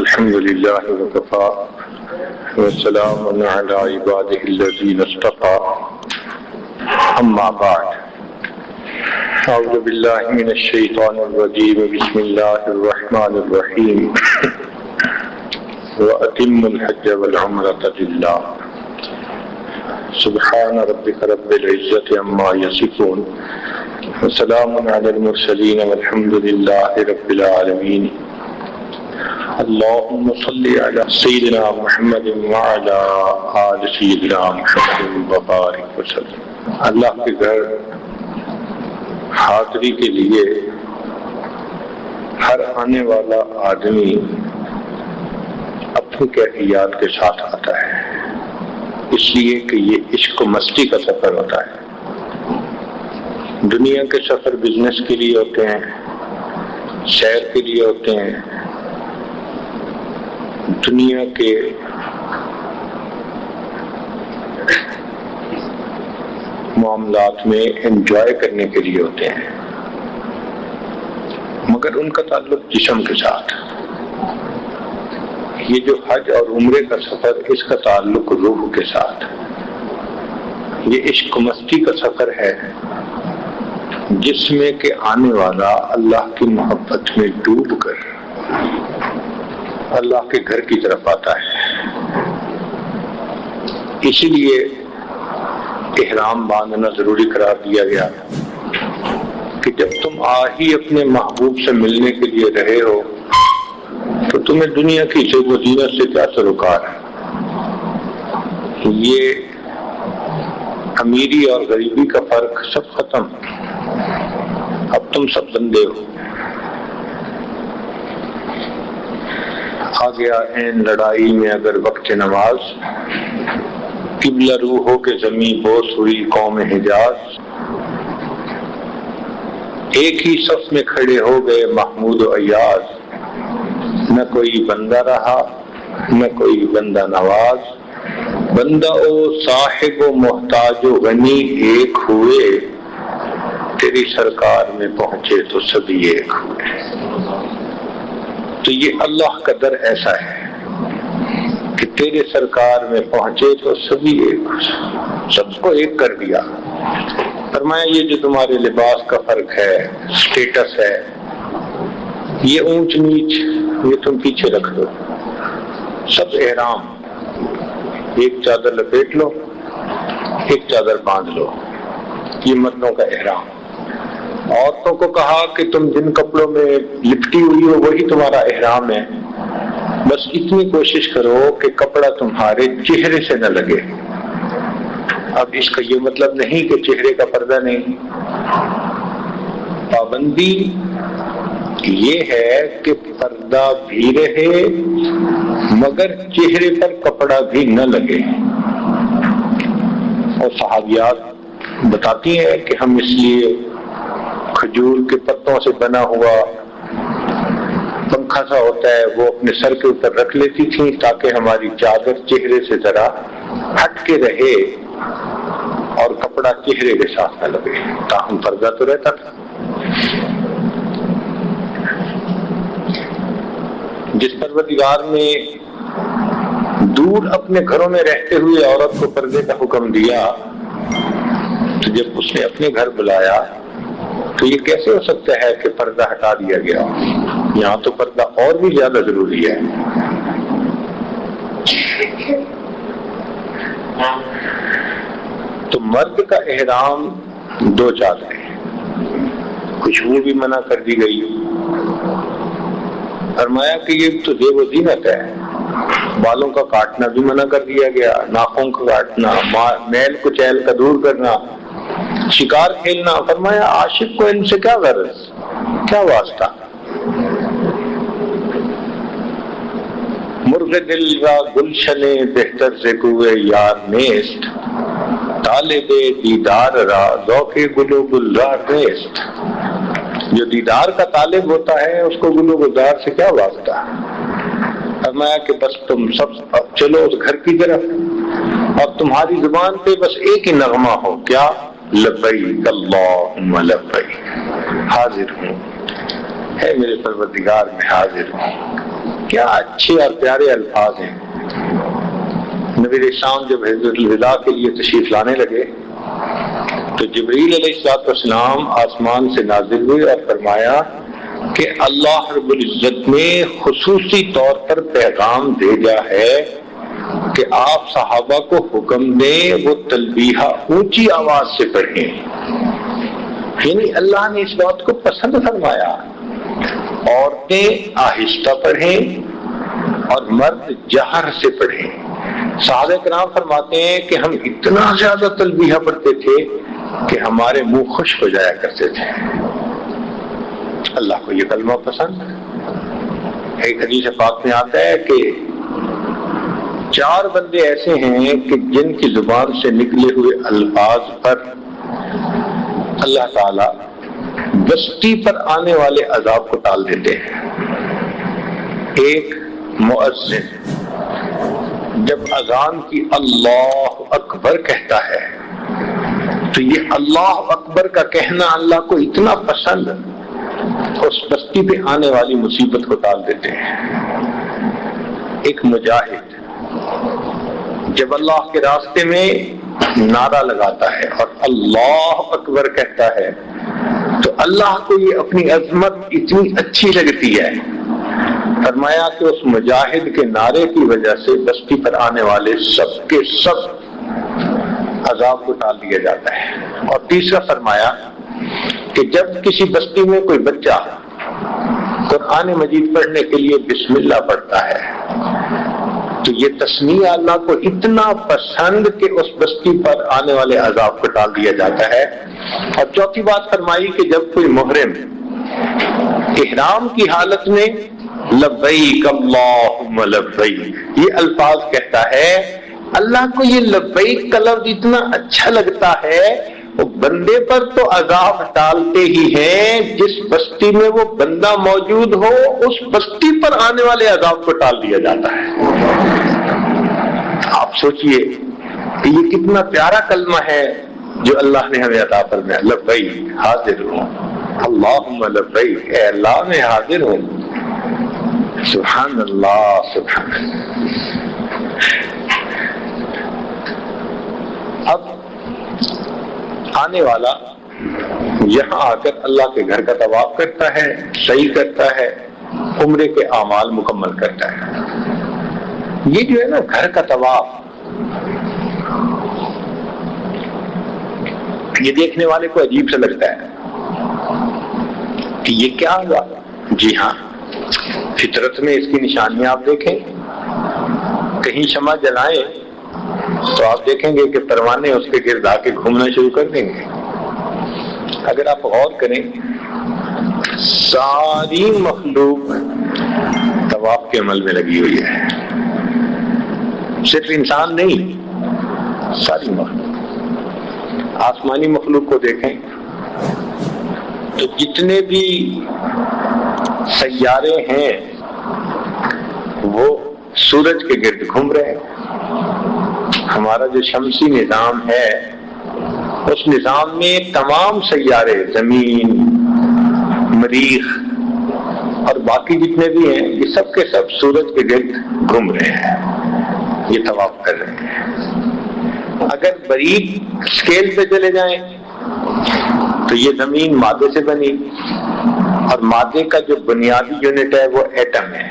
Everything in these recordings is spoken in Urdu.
الحمد لله وكفى والسلام على عباده الذين اصطفى أما بعد أعوذ بالله من الشيطان الرجيم بسم الله الرحمن الرحيم وأتم الحج والعمرة لله سبحان ربك رب العزة عما يصفون وسلام على المرسلين والحمد لله رب العالمين اللهم صل على سيدنا محمد وعلى آل سيدنا محمد وبارك وسلم۔ اللہ کے گھر حاضری کے لیے ہر آنے والا آدمی اپنی کیفیات کے ساتھ آتا ہے، اس لیے کہ یہ عشق و مستی کا سفر ہوتا ہے۔ دنیا کے سفر بزنس کے لیے ہوتے ہیں، سیر کے لیے ہوتے ہیں، دنیا کے معاملات میں انجوائے کرنے کے لیے ہوتے ہیں، مگر ان کا تعلق جسم کے ساتھ۔ یہ جو حج اور عمرے کا سفر، اس کا تعلق روح کے ساتھ۔ یہ عشق و مستی کا سفر ہے جس میں کہ آنے والا اللہ کی محبت میں ڈوب کر اللہ کے گھر کی طرف آتا ہے۔ اسی لیے احرام باندھنا ضروری قرار دیا گیا کہ جب تم ہی اپنے محبوب سے ملنے کے لیے رہے ہو تو تمہیں دنیا کی زیب و زینت سے کیا سروکار ہے۔ یہ امیری اور غریبی کا فرق سب ختم، اب تم سب بندے ہو۔ آ گیا این لڑائی میں اگر وقت نماز، قبلہ روح ہو کے زمیں بوس ہوئی قوم حجاز۔ ایک ہی صف میں کھڑے ہو گئے محمود و ایاز، نہ کوئی بندہ رہا نہ کوئی بندہ نواز۔ بندہ او صاحب و محتاج و غنی ایک ہوئے، تیری سرکار میں پہنچے تو سبھی ایک ہوئے۔ تو یہ اللہ کا در ایسا ہے کہ تیرے سرکار میں پہنچے تو سبھی ایک، سب کو ایک کر دیا۔ فرمایا یہ جو تمہارے لباس کا فرق ہے، سٹیٹس ہے، یہ اونچ نیچ، یہ تم پیچھے رکھ دو۔ سب احرام، ایک چادر لپیٹ لو، ایک چادر باندھ لو، یہ مردوں کا احرام۔ عورتوں کو کہا کہ تم جن کپڑوں میں لپٹی ہوئی ہو وہی تمہارا احرام ہے، بس اتنی کوشش کرو کہ کپڑا تمہارے چہرے سے نہ لگے۔ اب اس کا یہ مطلب نہیں کہ چہرے کا پردہ نہیں، پابندی یہ ہے کہ پردہ بھی رہے مگر چہرے پر کپڑا بھی نہ لگے۔ اور صحابیات بتاتی ہیں کہ ہم اس لیے کھجور کے پتوں سے بنا ہوا پنکھا سا ہوتا ہے وہ اپنے سر کے اوپر رکھ لیتی تھی تاکہ ہماری چادر چہرے سے ذرا ہٹ کے رہے اور کپڑا چہرے کے ساتھ نہ لگے، تاہم پردہ تو رہتا تھا۔ جس پروردگار نے دور اپنے گھروں میں رہتے ہوئے عورت کو پردے کا حکم دیا، تو جب اس نے اپنے گھر بلایا تو یہ کیسے ہو سکتا ہے کہ پردہ ہٹا دیا گیا؟ یہاں تو پردہ اور بھی زیادہ ضروری ہے۔ تو مرد کا احرام دو چادریں، خوشبو بھی منع کر دی گئی۔ فرمایا کہ یہ تو زیب و زینت ہے، بالوں کا کاٹنا بھی منع کر دیا گیا، ناخن کا کاٹنا، میل کچیل کا دور کرنا، شکار کھیلنا۔ فرمایا عاشق کو ان سے کیا غرض، کیا واسطہ؟ مرغ دل را گلشن بہتر سے کوئے یار نیست، طالب دیدار را ذوق گل و گلزار نیست۔ جو دیدار کا طالب ہوتا ہے اس کو گل و گلزار سے کیا واسطہ؟ فرمایا کہ بس تم سب چلو اس گھر کی طرف اور تمہاری زبان پہ بس ایک ہی نغمہ ہو، کیا؟ لبیک اللہم لبیک، حاضر ہوں، ہے میرے پروردگار میں حاضر ہوں۔ کیا اچھے اور پیارے الفاظ ہیں. نبی شام جب حجۃ الوداع کے لیے تشریف لانے لگے تو جبریل علیہ السلام آسمان سے نازل ہوئے اور فرمایا کہ اللہ رب العزت نے خصوصی طور پر پیغام بھیجا ہے کہ آپ صحابہ کو حکم دیں وہ تلبیہ اونچی آواز سے پڑھیں. یعنی اللہ نے اس بات کو پسند فرمایا. عورتیں آہستہ پڑھیں اور مرد جہر سے پڑھیں. صحابہ کرام فرماتے ہیں کہ ہم اتنا زیادہ تلبیہ پڑھتے تھے کہ ہمارے منہ خشک ہو جایا کرتے تھے. اللہ کو یہ کلمہ پسند. ایک حدیث پاک میں آتا ہے کہ 4 بندے ایسے ہیں کہ جن کی زبان سے نکلے ہوئے الفاظ پر اللہ تعالی بستی پر آنے والے عذاب کو ٹال دیتے ہیں. ایک مؤذن جب اذان کی اللہ اکبر کہتا ہے تو یہ اللہ اکبر کا کہنا اللہ کو اتنا پسند اس بستی پہ آنے والی مصیبت کو ٹال دیتے ہیں. ایک مجاہد جب اللہ کے راستے میں نعرہ لگاتا ہے اور اللہ اکبر کہتا ہے تو اللہ کو یہ اپنی عظمت اتنی اچھی لگتی ہے. فرمایا کہ اس مجاہد کے نعرے کی وجہ سے بستی پر آنے والے سب کے سب عذاب کو ٹال دیا جاتا ہے. اور تیسرا فرمایا کہ جب کسی بستی میں کوئی بچہ قرآن مجید پڑھنے کے لیے بسم اللہ پڑھتا ہے تو یہ تسمیہ اللہ کو اتنا پسند کہ اس بستی پر آنے والے عذاب کو ٹال دیا جاتا ہے. اور چوتھی بات فرمائی کہ جب کوئی محرم احرام کی حالت میں لبیک اللہم لبیک یہ الفاظ کہتا ہے اللہ کو یہ لبیک کا لفظ اتنا اچھا لگتا ہے وہ بندے پر تو عذاب ٹالتے ہی ہیں جس بستی میں وہ بندہ موجود ہو اس بستی پر آنے والے عذاب کو ٹال دیا جاتا ہے. آپ سوچئے کہ یہ کتنا پیارا کلمہ ہے جو اللہ نے ہمیں عطا فرمایا. لبیک حاضر ہوں اللہم لبیک اے اللہ میں حاضر ہوں. سبحان اللہ سبحان اللہ. اب آنے والا یہاں آ کر اللہ کے گھر کا طواف کرتا ہے صحیح کرتا ہے عمرے کے اعمال مکمل کرتا ہے. یہ جو ہے نا گھر کا طواف یہ دیکھنے والے کو عجیب سا لگتا ہے کہ یہ کیا ہوا. جی ہاں فطرت میں اس کی نشانیاں آپ دیکھیں. کہیں شمع جلائیں تو آپ دیکھیں گے کہ پروانے اس کے گرد آ کے گھومنا شروع کر دیں گے. اگر آپ غور کریں ساری مخلوق طواف کے عمل میں لگی ہوئی ہے. صرف انسان نہیں ساری مخلوق. آسمانی مخلوق کو دیکھیں تو جتنے بھی سیارے ہیں وہ سورج کے گرد گھوم رہے ہیں. ہمارا جو شمسی نظام ہے اس نظام میں تمام سیارے زمین مریخ اور باقی جتنے بھی ہیں یہ سب کے سب سورج کے گرد گھوم رہے ہیں یہ طواف کر رہے ہیں. اگر باریک اسکیل پہ چلے جائیں تو یہ زمین مادے سے بنی اور مادے کا جو بنیادی یونٹ ہے وہ ایٹم ہے.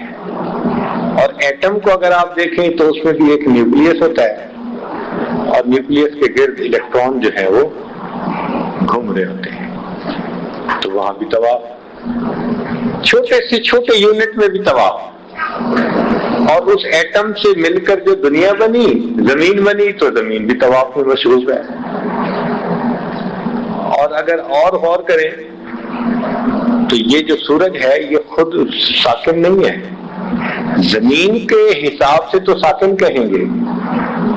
اور ایٹم کو اگر آپ دیکھیں تو اس میں بھی ایک نیوکلیس ہوتا ہے اور نیوکلیس کے گرد الیکٹران جو ہے وہ گھوم رہے ہوتے ہیں. تو وہاں بھی طواف چھوٹے سے چھوٹے یونٹ میں بھی طواف. اور اس ایٹم سے مل کر جو دنیا بنی زمین بنی تو زمین بھی طواف میں مشغول ہے. اور اگر اور غور کریں تو یہ جو سورج ہے یہ خود ساکن نہیں ہے. زمین کے حساب سے تو ساکن کہیں گے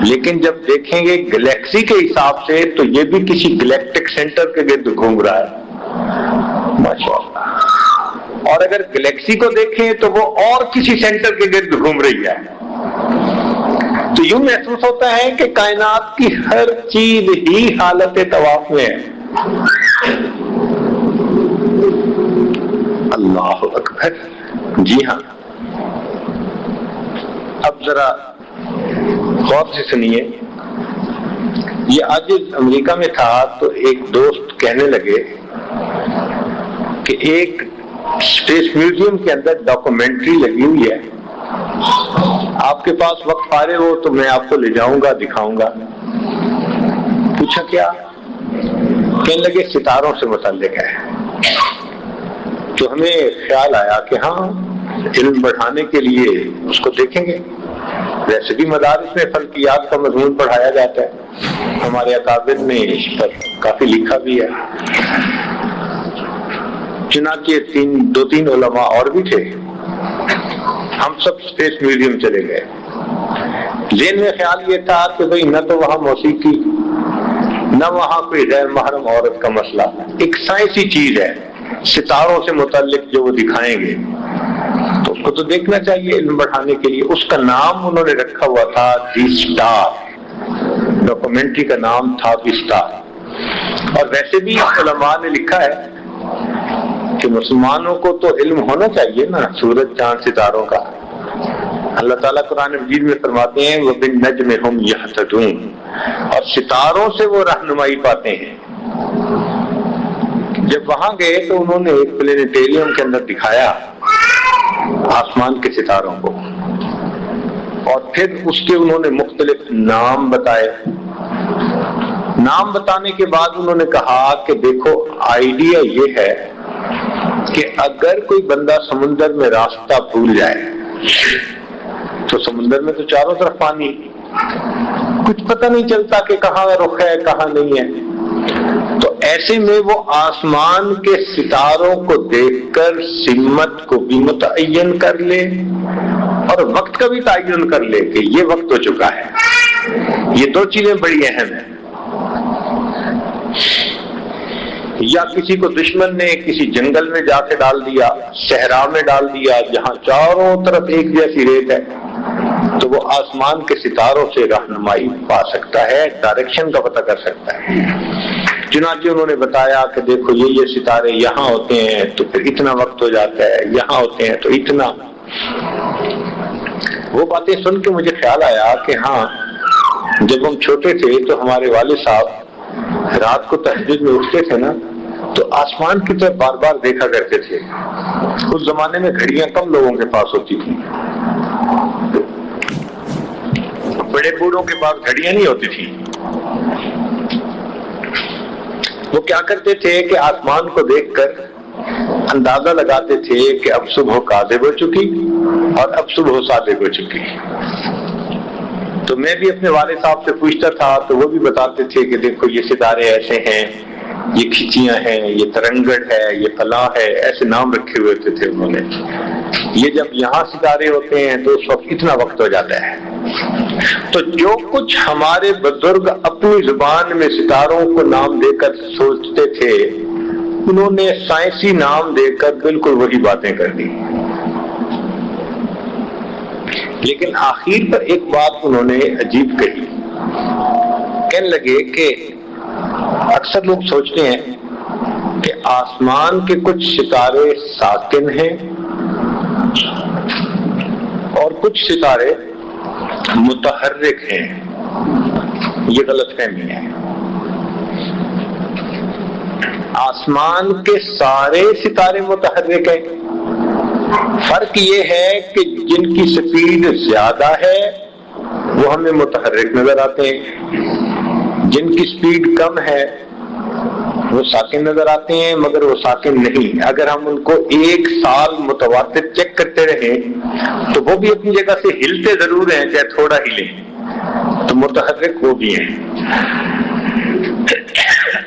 لیکن جب دیکھیں گے گلیکسی کے حساب سے تو یہ بھی کسی گلیکٹک سینٹر کے گرد گھوم رہا ہے ماشاءاللہ. اور اگر گلیکسی کو دیکھیں تو وہ اور کسی سینٹر کے گرد گھوم رہی ہے. تو یوں محسوس ہوتا ہے کہ کائنات کی ہر چیز ہی حالت طواف میں ہے. اللہ اکبر. جی ہاں بات ذرا غور سے سنیے. یہ آج امریکہ میں تھا تو ایک دوست کہنے لگے کہ ایک اسپیس میوزیم کے اندر ڈاکومنٹری لگی ہوئی ہے, آپ کے پاس وقت فارغ ہو تو میں آپ کو لے جاؤں گا, دکھاؤں گا. پوچھا کیا؟ کہنے لگے ستاروں سے متعلق ہے. تو ہمیں خیال آیا کہ ہاں علم بڑھانے کے لیے اس کو دیکھیں گے. ویسے بھی مدارس میں فلکیات کا مضمون پڑھایا جاتا ہے, ہمارے اکابر نے اس پر کافی لکھا بھی ہے. چنانچہ دو تین علماء اور بھی تھے, ہم سب اسپیس میوزیم چلے گئے. ذہن میں خیال یہ تھا کہ بھئی نہ تو وہاں موسیقی, نہ وہاں کوئی غیر محرم عورت کا مسئلہ, ایک سائنسی چیز ہے ستاروں سے متعلق جو وہ دکھائیں گے, تو اس کو تو دیکھنا چاہیے علم بڑھانے کے لیے. اس کا نام انہوں نے رکھا ہوا تھا دی اسٹار, ڈاکومنٹری کا نام تھا دی اسٹار. اور ویسے بھی علماء نے لکھا ہے کہ مسلمانوں کو تو علم ہونا چاہیے نا سورج چاند ستاروں کا. اللہ تعالیٰ قرآن مجید میں فرماتے ہیں وَبِالنَّجْمِ هُمْ يَهْتَدُونَ, اور ستاروں سے وہ رہنمائی پاتے ہیں. جب وہاں گئے تو انہوں نے ایک پلینیٹیریم کے اندر دکھایا آسمان کے ستاروں کو, اور پھر اس کے انہوں نے مختلف نام بتائے. نام بتانے کے بعد انہوں نے کہا کہ دیکھو آئیڈیا یہ ہے کہ اگر کوئی بندہ سمندر میں راستہ بھول جائے تو سمندر میں تو چاروں طرف پانی, کچھ پتہ نہیں چلتا کہ کہاں رخ ہے کہاں نہیں ہے. تو ایسے میں وہ آسمان کے ستاروں کو دیکھ کر سمت کو بھی متعین کر لے اور وقت کا بھی تعین کر لے کہ یہ وقت ہو چکا ہے. یہ دو چیزیں بڑی اہم ہیں. یا کسی کو دشمن نے کسی جنگل میں جا کے ڈال دیا, صحرا میں ڈال دیا جہاں چاروں طرف ایک جیسی ریت ہے, تو وہ آسمان کے ستاروں سے رہنمائی پا سکتا ہے, ڈائریکشن کا پتہ کر سکتا ہے. چنانچہ انہوں نے بتایا کہ دیکھو یہ ستارے یہاں ہوتے ہیں تو پھر اتنا وقت ہو جاتا ہے, یہاں ہوتے ہیں تو اتنا. وہ باتیں سن کے مجھے خیال آیا کہ ہاں جب ہم چھوٹے تھے تو ہمارے والد صاحب رات کو تہجد میں اٹھتے تھے نا, تو آسمان کی طرف بار بار دیکھا کرتے تھے. اس زمانے میں گھڑیاں کم لوگوں کے پاس ہوتی تھی, بڑے بوڑھوں کے پاس گھڑیاں نہیں ہوتی تھی. وہ کیا کرتے تھے کہ آسمان کو دیکھ کر اندازہ لگاتے تھے کہ اب صبح کاذب ہو چکی اور اب صبح صادق ہو چکی. تو میں بھی اپنے والد صاحب سے پوچھتا تھا تو وہ بھی بتاتے تھے کہ دیکھو یہ ستارے ایسے ہیں, یہ کھچیاں ہیں, یہ ترنگڑ ہے, یہ فلاں ہے, ایسے نام رکھے ہوئے تھے انہوں نے. یہ جب یہاں ستارے ہوتے ہیں تو اس وقت اتنا وقت ہو جاتا ہے. تو جو کچھ ہمارے بزرگ اپنی زبان میں ستاروں کو نام دے کر سوچتے تھے, انہوں نے سائنسی نام دے کر بالکل وہی باتیں کر دی. لیکن آخر پر ایک بات انہوں نے عجیب کہی. کہنے لگے کہ اکثر لوگ سوچتے ہیں کہ آسمان کے کچھ ستارے ساکن ہیں اور کچھ ستارے متحرک ہیں. یہ غلط فہمی ہے. آسمان کے سارے ستارے متحرک ہیں. فرق یہ ہے کہ جن کی سپیڈ زیادہ ہے وہ ہمیں متحرک نظر آتے ہیں, جن کی سپیڈ کم ہے وہ ساکن نظر آتے ہیں, مگر وہ ساکن نہیں. اگر ہم ان کو ایک سال متواتر چیک کرتے رہیں تو وہ بھی اپنی جگہ سے ہلتے ضرور ہیں, چاہے تھوڑا ہلیں, تو متحرک وہ بھی ہیں.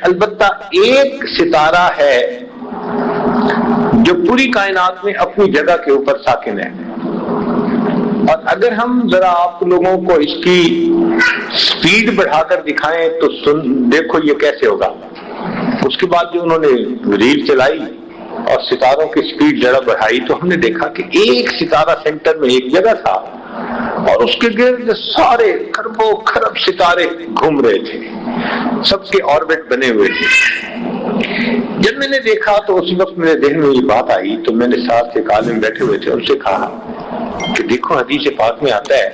البتہ ایک ستارہ ہے جو پوری کائنات میں اپنی جگہ کے اوپر ساکن ہے, اور اگر ہم ذرا آپ لوگوں کو اس کی سپیڈ بڑھا کر دکھائیں تو دیکھو یہ کیسے ہوگا. اس کے بعد جو انہوں نے ریل چلائی اور ستاروں کی سپیڈ ذرا بڑھائی تو ہم نے دیکھا کہ ایک ستارہ سینٹر میں ایک جگہ تھا اور اس کے گرد سارے کروڑوں خرب ستارے گھوم رہے تھے, سب کے آربٹ بنے ہوئے تھے. جب میں نے دیکھا تو اسی وقت میرے ذہن میں یہ بات آئی, تو میں نے ساتھ ایک عالم بیٹھے ہوئے تھے, ان سے کہا کہ دیکھو حدیث پاک میں آتا ہے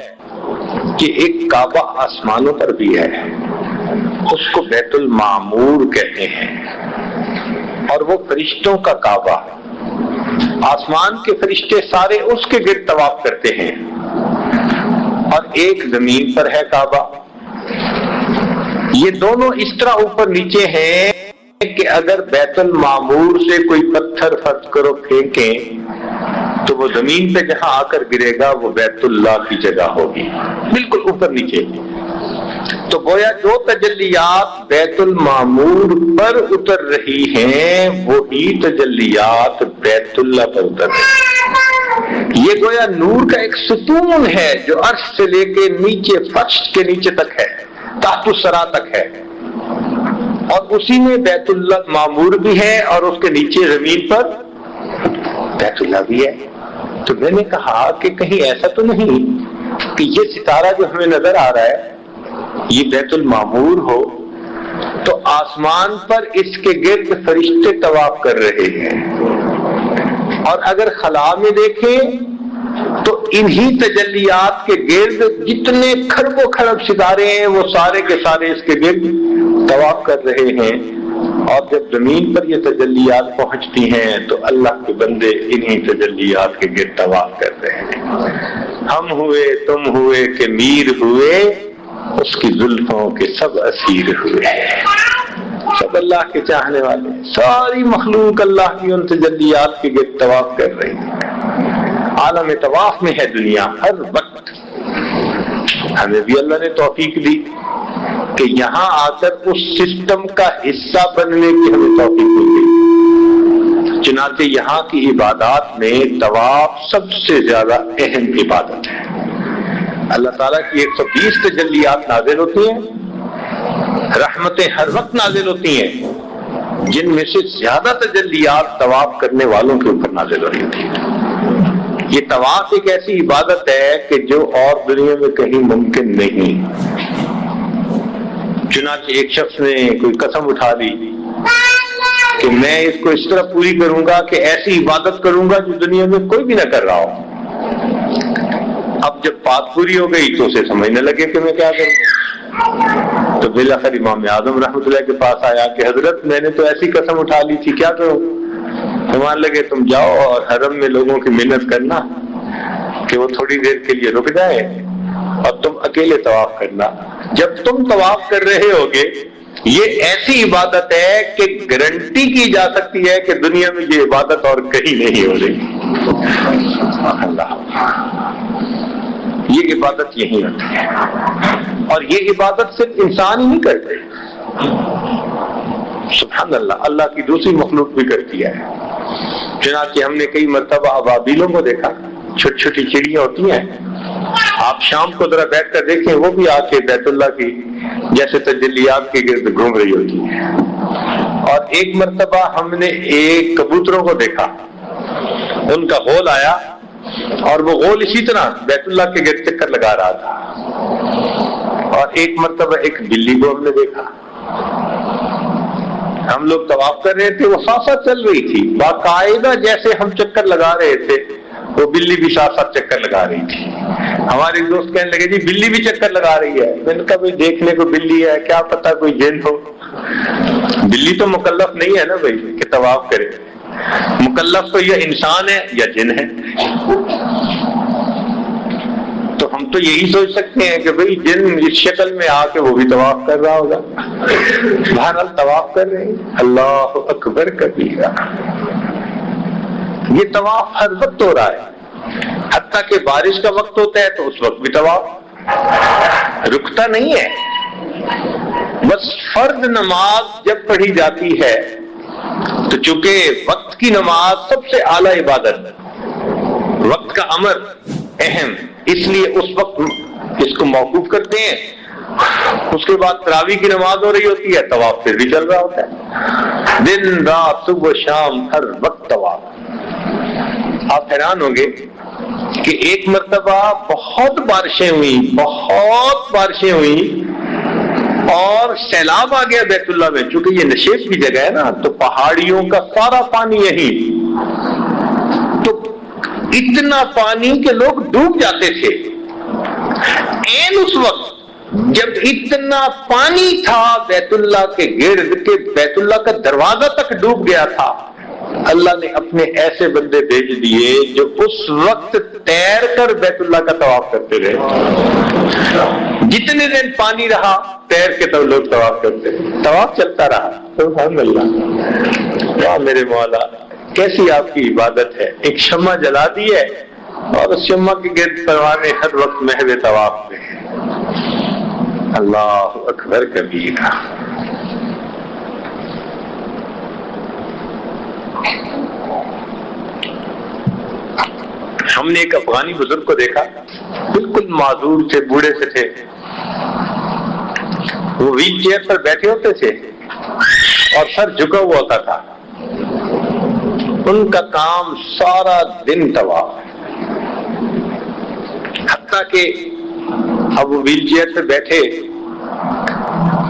کہ ایک کعبہ آسمانوں پر بھی ہے، اس کو بیت المعمور کہتے ہیں، اور وہ فرشتوں کا کعبہ، آسمان کے فرشتے سارے اس کے گرد طواف کرتے ہیں، اور ایک زمین پر ہے کعبہ۔ یہ دونوں اس طرح اوپر نیچے ہیں کہ اگر بیت المعمور سے کوئی پتھر فرض کرو پھینکیں تو وہ زمین پہ جہاں آ کر گرے گا وہ بیت اللہ کی جگہ ہوگی، بالکل اوپر نیچے۔ تو گویا جو تجلیات بیت المعمور پر اتر رہی ہیں وہی تجلیات بیت اللہ پر اتر رہی ہیں۔ یہ گویا نور کا ایک ستون ہے جو عرش سے لے کے نیچے فرش کے نیچے تک ہے، تحت الثری تک ہے، اور اسی میں بیت اللہ معمور بھی ہے اور اس کے نیچے زمین پر بیت اللہ بھی ہے۔ تو میں نے کہا کہ کہیں ایسا تو نہیں کہ یہ ستارہ جو ہمیں نظر آ رہا ہے یہ بیت المعمور ہو تو آسمان پر اس کے گرد فرشتے طواف کر رہے ہیں، اور اگر خلا میں دیکھیں تو انہی تجلیات کے گرد جتنے کھربوں کھرب ستارے ہیں وہ سارے کے سارے اس کے گرد طواف کر رہے ہیں، اور جب زمین پر یہ تجلیات پہنچتی ہیں تو اللہ کے بندے انہی تجلیات کے گرد طواف کر رہے ہیں۔ ہم ہوئے تم ہوئے کہ میر ہوئے، اس کی زلفوں کے سب اسیر ہوئے، سب اللہ کے چاہنے والے، ساری مخلوق اللہ کی ان تجلیات کے گرد طواف کر رہی ہے۔ عالم طواف میں ہے دنیا ہر وقت۔ ہمیں بھی اللہ نے توفیق دی کہ یہاں آ کر اس سسٹم کا حصہ بننے کی ہمیں توفیق مل گئی۔ چنانچہ یہاں کی عبادات میں طواف سب سے زیادہ اہم عبادت ہے۔ اللہ تعالیٰ کی 120 تجلیات نازل ہوتی ہیں، رحمتیں ہر وقت نازل ہوتی ہیں، جن میں سے زیادہ تجلیات طواف کرنے والوں کے اوپر نازل ہو رہی ہوتی ہیں۔ یہ طواف ایک ایسی عبادت ہے کہ جو اور دنیا میں کہیں ممکن نہیں۔ چنانچہ ایک شخص نے کوئی قسم اٹھا لی کہ میں اس کو اس طرح پوری کروں گا کہ ایسی عبادت کروں گا جو دنیا میں کوئی بھی نہ کر رہا ہو۔ اب جب بات پوری ہو گئی تو اسے سمجھنے لگے کہ میں کیا کروں، تو بالآخر امام اعظم رحمۃ اللہ کے پاس آیا کہ حضرت میں نے تو ایسی قسم اٹھا لی تھی، کیا کروں؟ فرمان لگے تم جاؤ اور حرم میں لوگوں کی محنت کرنا کہ وہ تھوڑی دیر کے لیے رک جائیں اور تم اکیلے طواف کرنا۔ جب تم طواف کر رہے ہوگے یہ ایسی عبادت ہے کہ گارنٹی کی جا سکتی ہے کہ دنیا میں یہ عبادت اور کہیں نہیں ہو رہی۔ اللہ، یہ عبادت یہی ہوتی ہے، اور یہ عبادت صرف انسان ہی نہیں کرتے، سبحان اللہ، اللہ کی دوسری مخلوق بھی کرتی ہے۔ چنانچہ ہم نے کئی مرتبہ ابابیلوں کو دیکھا، چھوٹی چھوٹی چڑیاں ہوتی ہیں، آپ شام کو ذرا بیٹھ کر دیکھیں وہ بھی آ کے بیت اللہ کی جیسے تجلیات کے گرد گھوم رہی ہوتی ہیں۔ اور ایک مرتبہ ہم نے ایک کبوتروں کو دیکھا، ان کا غول آیا اور وہ غول اسی طرح بیت اللہ کے گرد چکر لگا رہا تھا۔ اور ایک مرتبہ ایک بلی کو ہم نے دیکھا، ہم لوگ طواف کر رہے تھے، وہ ساتھ ساتھ چل رہی تھی، باقاعدہ جیسے ہم چکر لگا رہے تھے وہ بلی بھی ساتھ ساتھ چکر لگا رہی تھی۔ ہمارے دوست کہنے لگے جی بلی بھی چکر لگا رہی ہے۔ میں نے کہا بھائی دیکھنے کو بلی ہے، کیا پتا کوئی جن ہو۔ بلی تو مکلف نہیں ہے نا بھائی کہ طواف کرے، مکلف تو یہ انسان ہے یا جن ہے۔ تو ہم تو یہی سوچ سکتے ہیں کہ بھئی جن اس شکل میں آ کے وہ بھی طواف کر رہا ہوگا۔ بہرحال طواف کر رہے ہیں، اللہ اکبر کبیرہ۔ یہ طواف ہر وقت ہو رہا ہے، حتیٰ کہ بارش کا وقت ہوتا ہے تو اس وقت بھی طواف رکتا نہیں ہے۔ بس فرض نماز جب پڑھی جاتی ہے تو چونکہ وقت کی نماز سب سے اعلیٰ عبادت، وقت کا امر اہم، اس لیے اس وقت اس کو موقوف کرتے ہیں۔ اس کے بعد تراویح کی نماز ہو رہی ہوتی ہے، طواف پھر بھی چل رہا ہوتا ہے، دن رات صبح شام ہر وقت طواف۔ آپ حیران ہوں گے کہ ایک مرتبہ بہت بارشیں ہوئی اور سیلاب آ گیا بیت اللہ میں، چونکہ یہ نشیب کی جگہ ہے نا تو پہاڑیوں کا سارا پانی یہی، تو اتنا پانی کہ لوگ ڈوب جاتے تھے۔ این اس وقت جب اتنا پانی تھا بیت اللہ کے گرد کے بیت اللہ کا دروازہ تک ڈوب گیا تھا، اللہ نے اپنے ایسے بندے بھیج دیے جو اس وقت تیر کر بیت اللہ کا طواف کرتے رہے۔ جتنے دن پانی رہا تیر کے تو لوگ طواف کرتے، طواف چلتا رہا۔ سبحان اللہ، واہ میرے مولا، کیسی آپ کی عبادت ہے۔ ایک شمع جلا دی ہے اور اس شمع کے گرد پروانے ہر وقت محو طواف میں۔ اللہ اکبر کبیرہ۔ ہم نے ایک افغانی بزرگ کو دیکھا، بالکل معذور تھے، بوڑھے سے تھے، وہ ویل چیئر پر بیٹھے ہوتے تھے اور سر جھکا ہوا ہوتا تھا۔ ان کا کام سارا دن طواف، حتیٰ کہ اب وہ ویل چیئر پہ بیٹھے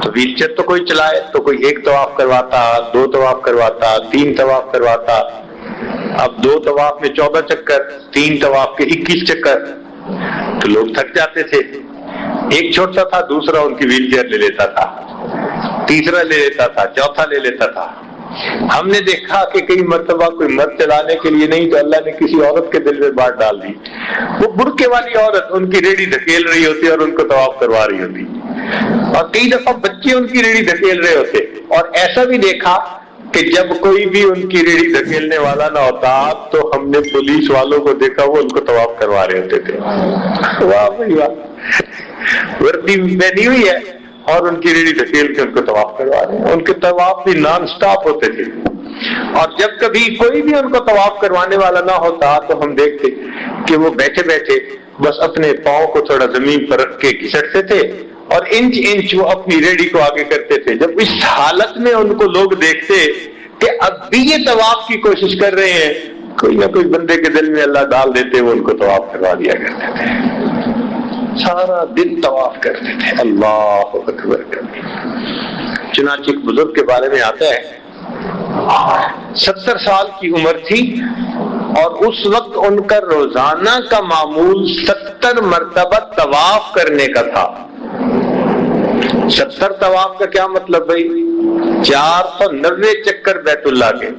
تو ویل چیئر تو کوئی چلائے تو کوئی ایک طواف کرواتا، دو طواف کرواتا، تین طواف کرواتا۔ اب دو طواف میں 14 چکر، تین طواف کے 21 چکر، تو لوگ تھک جاتے تھے۔ ایک چھوٹا تھا، دوسرا ان کی ویل چیئر لے لیتا تھا، تیسرا لے لیتا تھا، چوتھا لے لیتا تھا۔ ہم نے دیکھا کہ کئی مرتبہ کوئی مرد چلانے کے لیے نہیں تو اللہ نے کسی عورت کے دل میں بات ڈال دی، وہ برقعے والی عورت ان کی ریڑھی دھکیل رہی ہوتی اور ان کو طواف کروا رہی ہوتی، اور کئی دفعہ بچے ان کی ریڑھی دھکیل رہے ہوتے۔ اور ایسا بھی دیکھا کہ جب کوئی بھی ان کی ریڑھی دھکیلنے والا نہ ہوتا تو ہم نے پولیس والوں کو دیکھا وہ ان کو طواف کروا رہے ہوتے تھے۔ واہ بھائی واہ، وردی پہنی ہوئی ہے اور ان کی ریڑھی دھکیل کے ان کو طواف کروا رہے ہیں۔ ان کے طواف بھی نان سٹاپ ہوتے تھے، اور جب کبھی کوئی بھی ان کو طواف کروانے والا نہ ہوتا تو ہم دیکھتے کہ وہ بیٹھے بیٹھے بس اپنے پاؤں کو تھوڑا زمین پر رکھ کے گھسٹتے تھے اور انچ انچ وہ اپنی ریڑھی کو آگے کرتے تھے۔ جب اس حالت میں ان کو لوگ دیکھتے کہ اب بھی یہ طواف کی کوشش کر رہے ہیں، کوئی نہ کوئی بندے کے دل میں اللہ ڈال دیتے، وہ ان کو طواف کروا دیا کرتے تھے، سارا دن طواف کرتے تھے۔ اللہ اکبر کبیر۔ چنانچہ ایک بزرگ کے بارے میں آتا ہے 70 سال کی عمر تھی اور اس وقت ان کا روزانہ کا معمول 70 مرتبہ طواف کرنے کا تھا۔ 70 طواف کا کیا مطلب بھائی؟ 490 چکر بیت اللہ کے،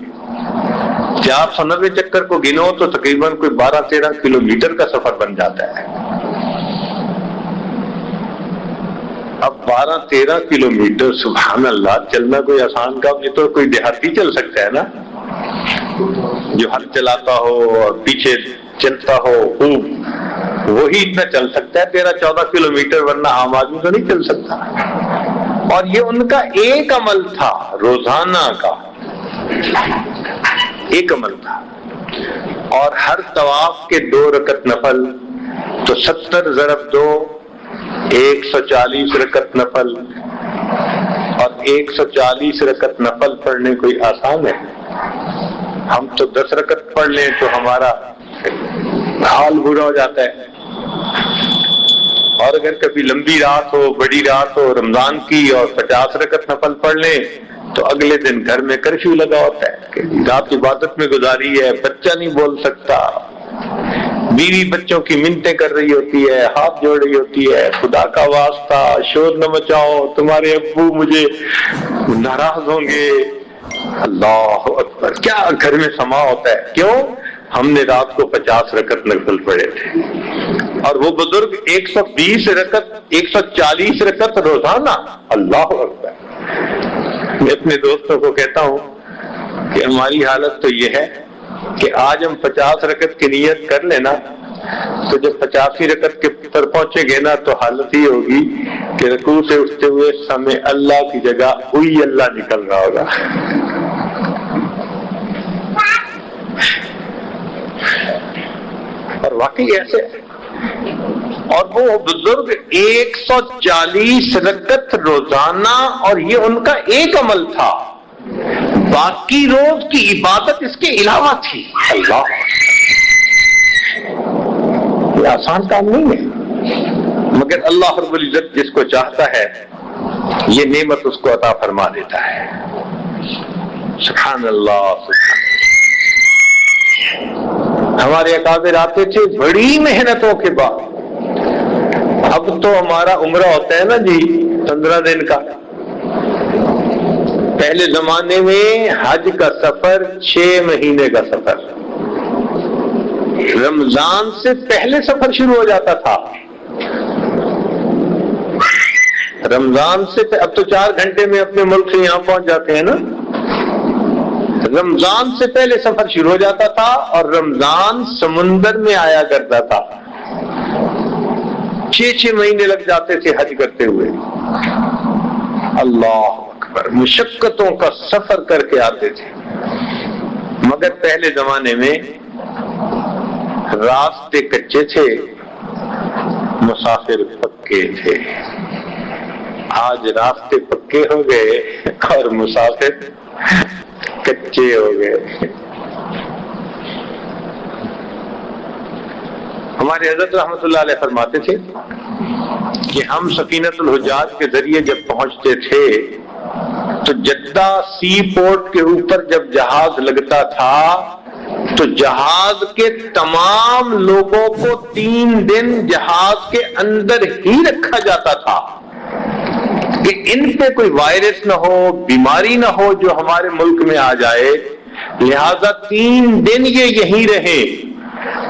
490 چکر کو گنو تو تقریباً کوئی 12-13 کلومیٹر کا سفر بن جاتا ہے۔ اب 12-13 کلومیٹر، سبحان اللہ، چلنا کوئی آسان کام، یہ تو کوئی دیہاتی چل سکتا ہے نا، جو ہل چلاتا ہو اور پیچھے چلتا ہو خوب، وہی اتنا چل سکتا ہے 13-14 کلومیٹر، ورنہ عام آدمی تو نہیں چل سکتا۔ اور یہ ان کا ایک عمل تھا، روزانہ کا ایک عمل تھا، اور ہر طواف کے 2 رکعت نفل، تو 70 ضرب 2 140 رکعت نفل، اور 140 رکعت نفل پڑھنے کوئی آسان ہے؟ ہم تو 10 رکعت پڑھ لیں تو ہمارا حال برا ہو جاتا ہے، اور اگر کبھی لمبی رات ہو، بڑی رات ہو رمضان کی اور 50 رکعت نفل پڑھ لیں تو اگلے دن گھر میں کرفیو لگا ہوتا ہے کہ رات عبادت میں گزاری ہے، بچہ نہیں بول سکتا، بیوی بچوں کی منتیں کر رہی ہوتی ہے، ہاتھ جوڑ رہی ہوتی ہے، خدا کا واسطہ شور نہ مچاؤ، تمہارے ابو مجھے ناراض ہوں گے۔ اللہ اکبر، کیا گھر میں سما ہوتا ہے، کیوں؟ ہم نے رات کو 50 رکعت نفل پڑھے تھے، اور وہ بزرگ 120 رکعت 140 رکعت روزانہ۔ اللہ اکبر۔ میں اپنے دوستوں کو کہتا ہوں کہ ہماری حالت تو یہ ہے کہ آج ہم 50 رکعت کی نیت کر لینا تو جب 85 رکعت کے پر پہنچے گے نا تو حالت ہی ہوگی کہ رکوع سے اٹھتے ہوئے سمے اللہ کی جگہ ہوئی اللہ نکل رہا ہوگا۔ اور واقعی ایسے، اور وہ بزرگ 140 رکعت روزانہ، اور یہ ان کا ایک عمل تھا، باقی روز کی عبادت اس کے علاوہ تھی۔ اللہ، یہ آسان کام نہیں ہے، مگر اللہ رب العزت جس کو چاہتا ہے یہ نعمت اس کو عطا فرما دیتا ہے۔ سبحان اللہ، سبحان اللہ۔ ہمارے اکابر آتے تھے بڑی محنتوں کے بعد اب تو ہمارا عمرہ ہوتا ہے نا جی 15 دن کا، پہلے زمانے میں حج کا سفر 6 مہینے کا سفر، رمضان سے پہلے سفر شروع ہو جاتا تھا، رمضان سے اب تو 4 گھنٹے میں اپنے ملک سے یہاں پہنچ جاتے ہیں نا، رمضان سے پہلے سفر شروع ہو جاتا تھا اور رمضان سمندر میں آیا کرتا تھا، 6 مہینے لگ جاتے تھے حج کرتے ہوئے، اللہ اکبر، مشقتوں کا سفر کر کے آتے تھے۔ مگر پہلے زمانے میں راستے کچے تھے، مسافر پکے تھے، آج راستے پکے ہو گئے اور مسافر کچے ہو گئے۔ ہمارے حضرت رحمت اللہ علیہ فرماتے تھے کہ ہم سفینۃ الحجاج کے ذریعے جب پہنچتے تھے تو جدہ سی پورٹ کے اوپر جب جہاز لگتا تھا تو جہاز کے تمام لوگوں کو 3 دن جہاز کے اندر ہی رکھا جاتا تھا کہ ان پہ کوئی وائرس نہ ہو، بیماری نہ ہو جو ہمارے ملک میں آ جائے، لہذا 3 دن یہ یہیں رہے۔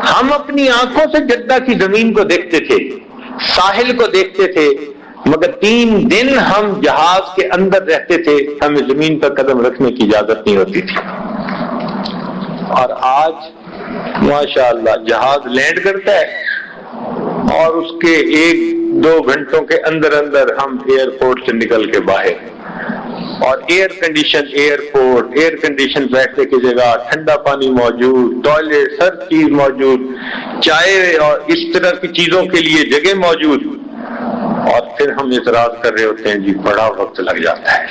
ہم اپنی آنکھوں سے جدہ کی زمین کو دیکھتے تھے، ساحل کو دیکھتے تھے، مگر 3 دن ہم جہاز کے اندر رہتے تھے، ہمیں زمین پر قدم رکھنے کی اجازت نہیں ہوتی تھی۔ اور آج ماشاءاللہ جہاز لینڈ کرتا ہے اور اس کے 1-2 گھنٹوں کے اندر ہم ایئرپورٹ سے نکل کے باہر، اور air condition airport, air condition بیٹھنے کی جگہ، ٹھنڈا پانی موجود، ٹوائلٹ، ہر چیز موجود، چائے اور اس طرح کی چیزوں کے لیے جگہ موجود، اور پھر ہم اعتراض کر رہے ہوتے ہیں جی بڑا وقت لگ جاتا ہے،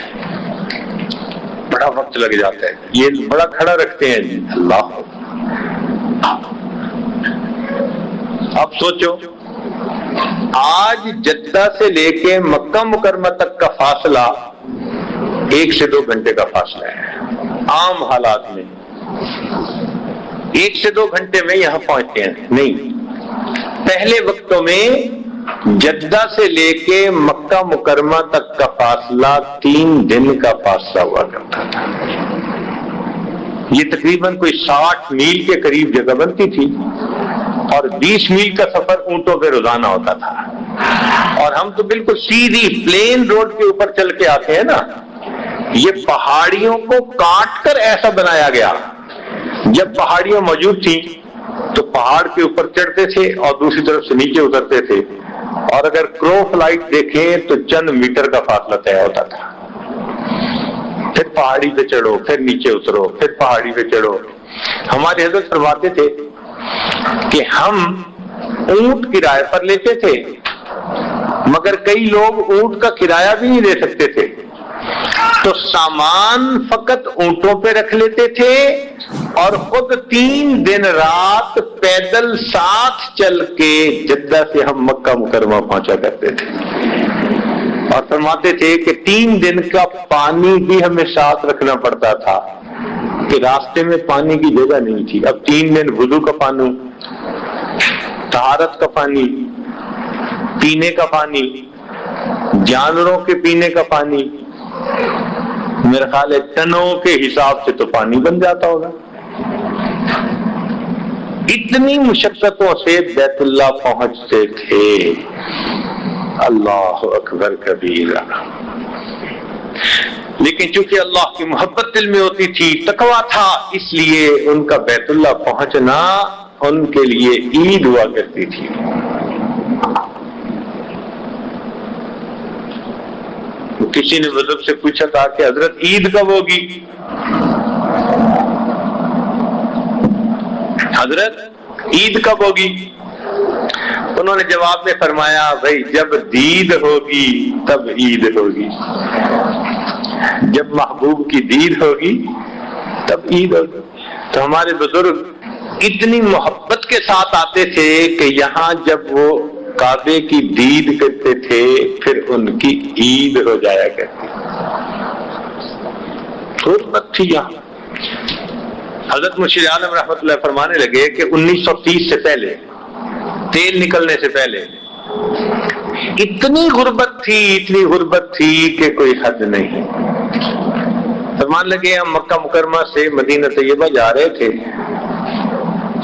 بڑا وقت لگ جاتا ہے، یہ بڑا کھڑا رکھتے ہیں جی۔ اللہ، اب سوچو آج جدہ سے لے کے مکہ مکرمہ تک کا فاصلہ 1 سے 2 گھنٹے کا فاصلہ ہے، عام حالات میں 1 سے 2 گھنٹے میں یہاں پہنچتے ہیں، نہیں، پہلے وقتوں میں جدہ سے لے کے مکہ مکرمہ تک کا فاصلہ 3 دن کا فاصلہ ہوا کرتا تھا۔ یہ تقریباً کوئی 60 میل کے قریب جگہ بنتی تھی، اور 20 میل کا سفر اونٹوں پہ روزانہ ہوتا تھا، اور ہم تو بالکل سیدھی پلین روڈ کے اوپر چل کے آتے ہیں نا، یہ پہاڑیوں کو کاٹ کر ایسا بنایا گیا۔ جب پہاڑیاں موجود تھیں تو پہاڑ کے اوپر چڑھتے تھے اور دوسری طرف سے نیچے اترتے تھے، اور اگر کرو فلائٹ دیکھیں تو چند میٹر کا فاصلہ طے ہوتا تھا، پھر پہاڑی پہ چڑھو، پھر نیچے اترو، پھر پہاڑی پہ چڑھو۔ ہمارے حضرت فرماتے تھے کہ ہم اونٹ کرائے پر لیتے تھے، مگر کئی لوگ اونٹ کا کرایہ بھی نہیں دے سکتے تھے، تو سامان فقط اونٹوں پہ رکھ لیتے تھے اور خود 3 دن رات پیدل ساتھ چل کے جدہ سے ہم مکہ مکرمہ پہنچا کرتے تھے، اور فرماتے تھے کہ 3 دن کا پانی بھی ہمیں ساتھ رکھنا پڑتا تھا کہ راستے میں پانی کی جگہ نہیں تھی۔ اب 3 دن وضو کا پانی، طہارت کا پانی، پینے کا پانی، جانوروں کے پینے کا پانی، میرا خیال ہے ٹنوں کے حساب سے تو پانی بن جاتا ہوگا۔ اتنی مشقتوں سے بیت اللہ پہنچتے تھے، اللہ اکبر کبیرہ۔ لیکن چونکہ اللہ کی محبت دل میں ہوتی تھی، تقویٰ تھا، اس لیے ان کا بیت اللہ پہنچنا ان کے لیے عید ہوا کرتی تھی۔ کسی نے بزرگ سے پوچھا تھا کہ حضرت عید کب ہوگی؟ حضرت عید کب ہوگی؟ انہوں نے جواب میں فرمایا بھائی جب دید ہوگی تب عید ہوگی، جب محبوب کی دید ہوگی تب عید ہوگی۔ تو ہمارے بزرگ اتنی محبت کے ساتھ آتے تھے کہ یہاں جب وہ کعبے کی دید کرتے تھے پھر ان کی عید ہو جایا کرتی، حرمت تھی یہاں۔ حضرت مرشد عالم رحمۃ اللہ فرمانے لگے کہ 1930 سے پہلے، تیل نکلنے سے پہلے اتنی غربت تھی کہ کوئی حد نہیں۔ فرمان لگے ہم مکہ مکرمہ سے مدینہ طیبہ جا رہے تھے،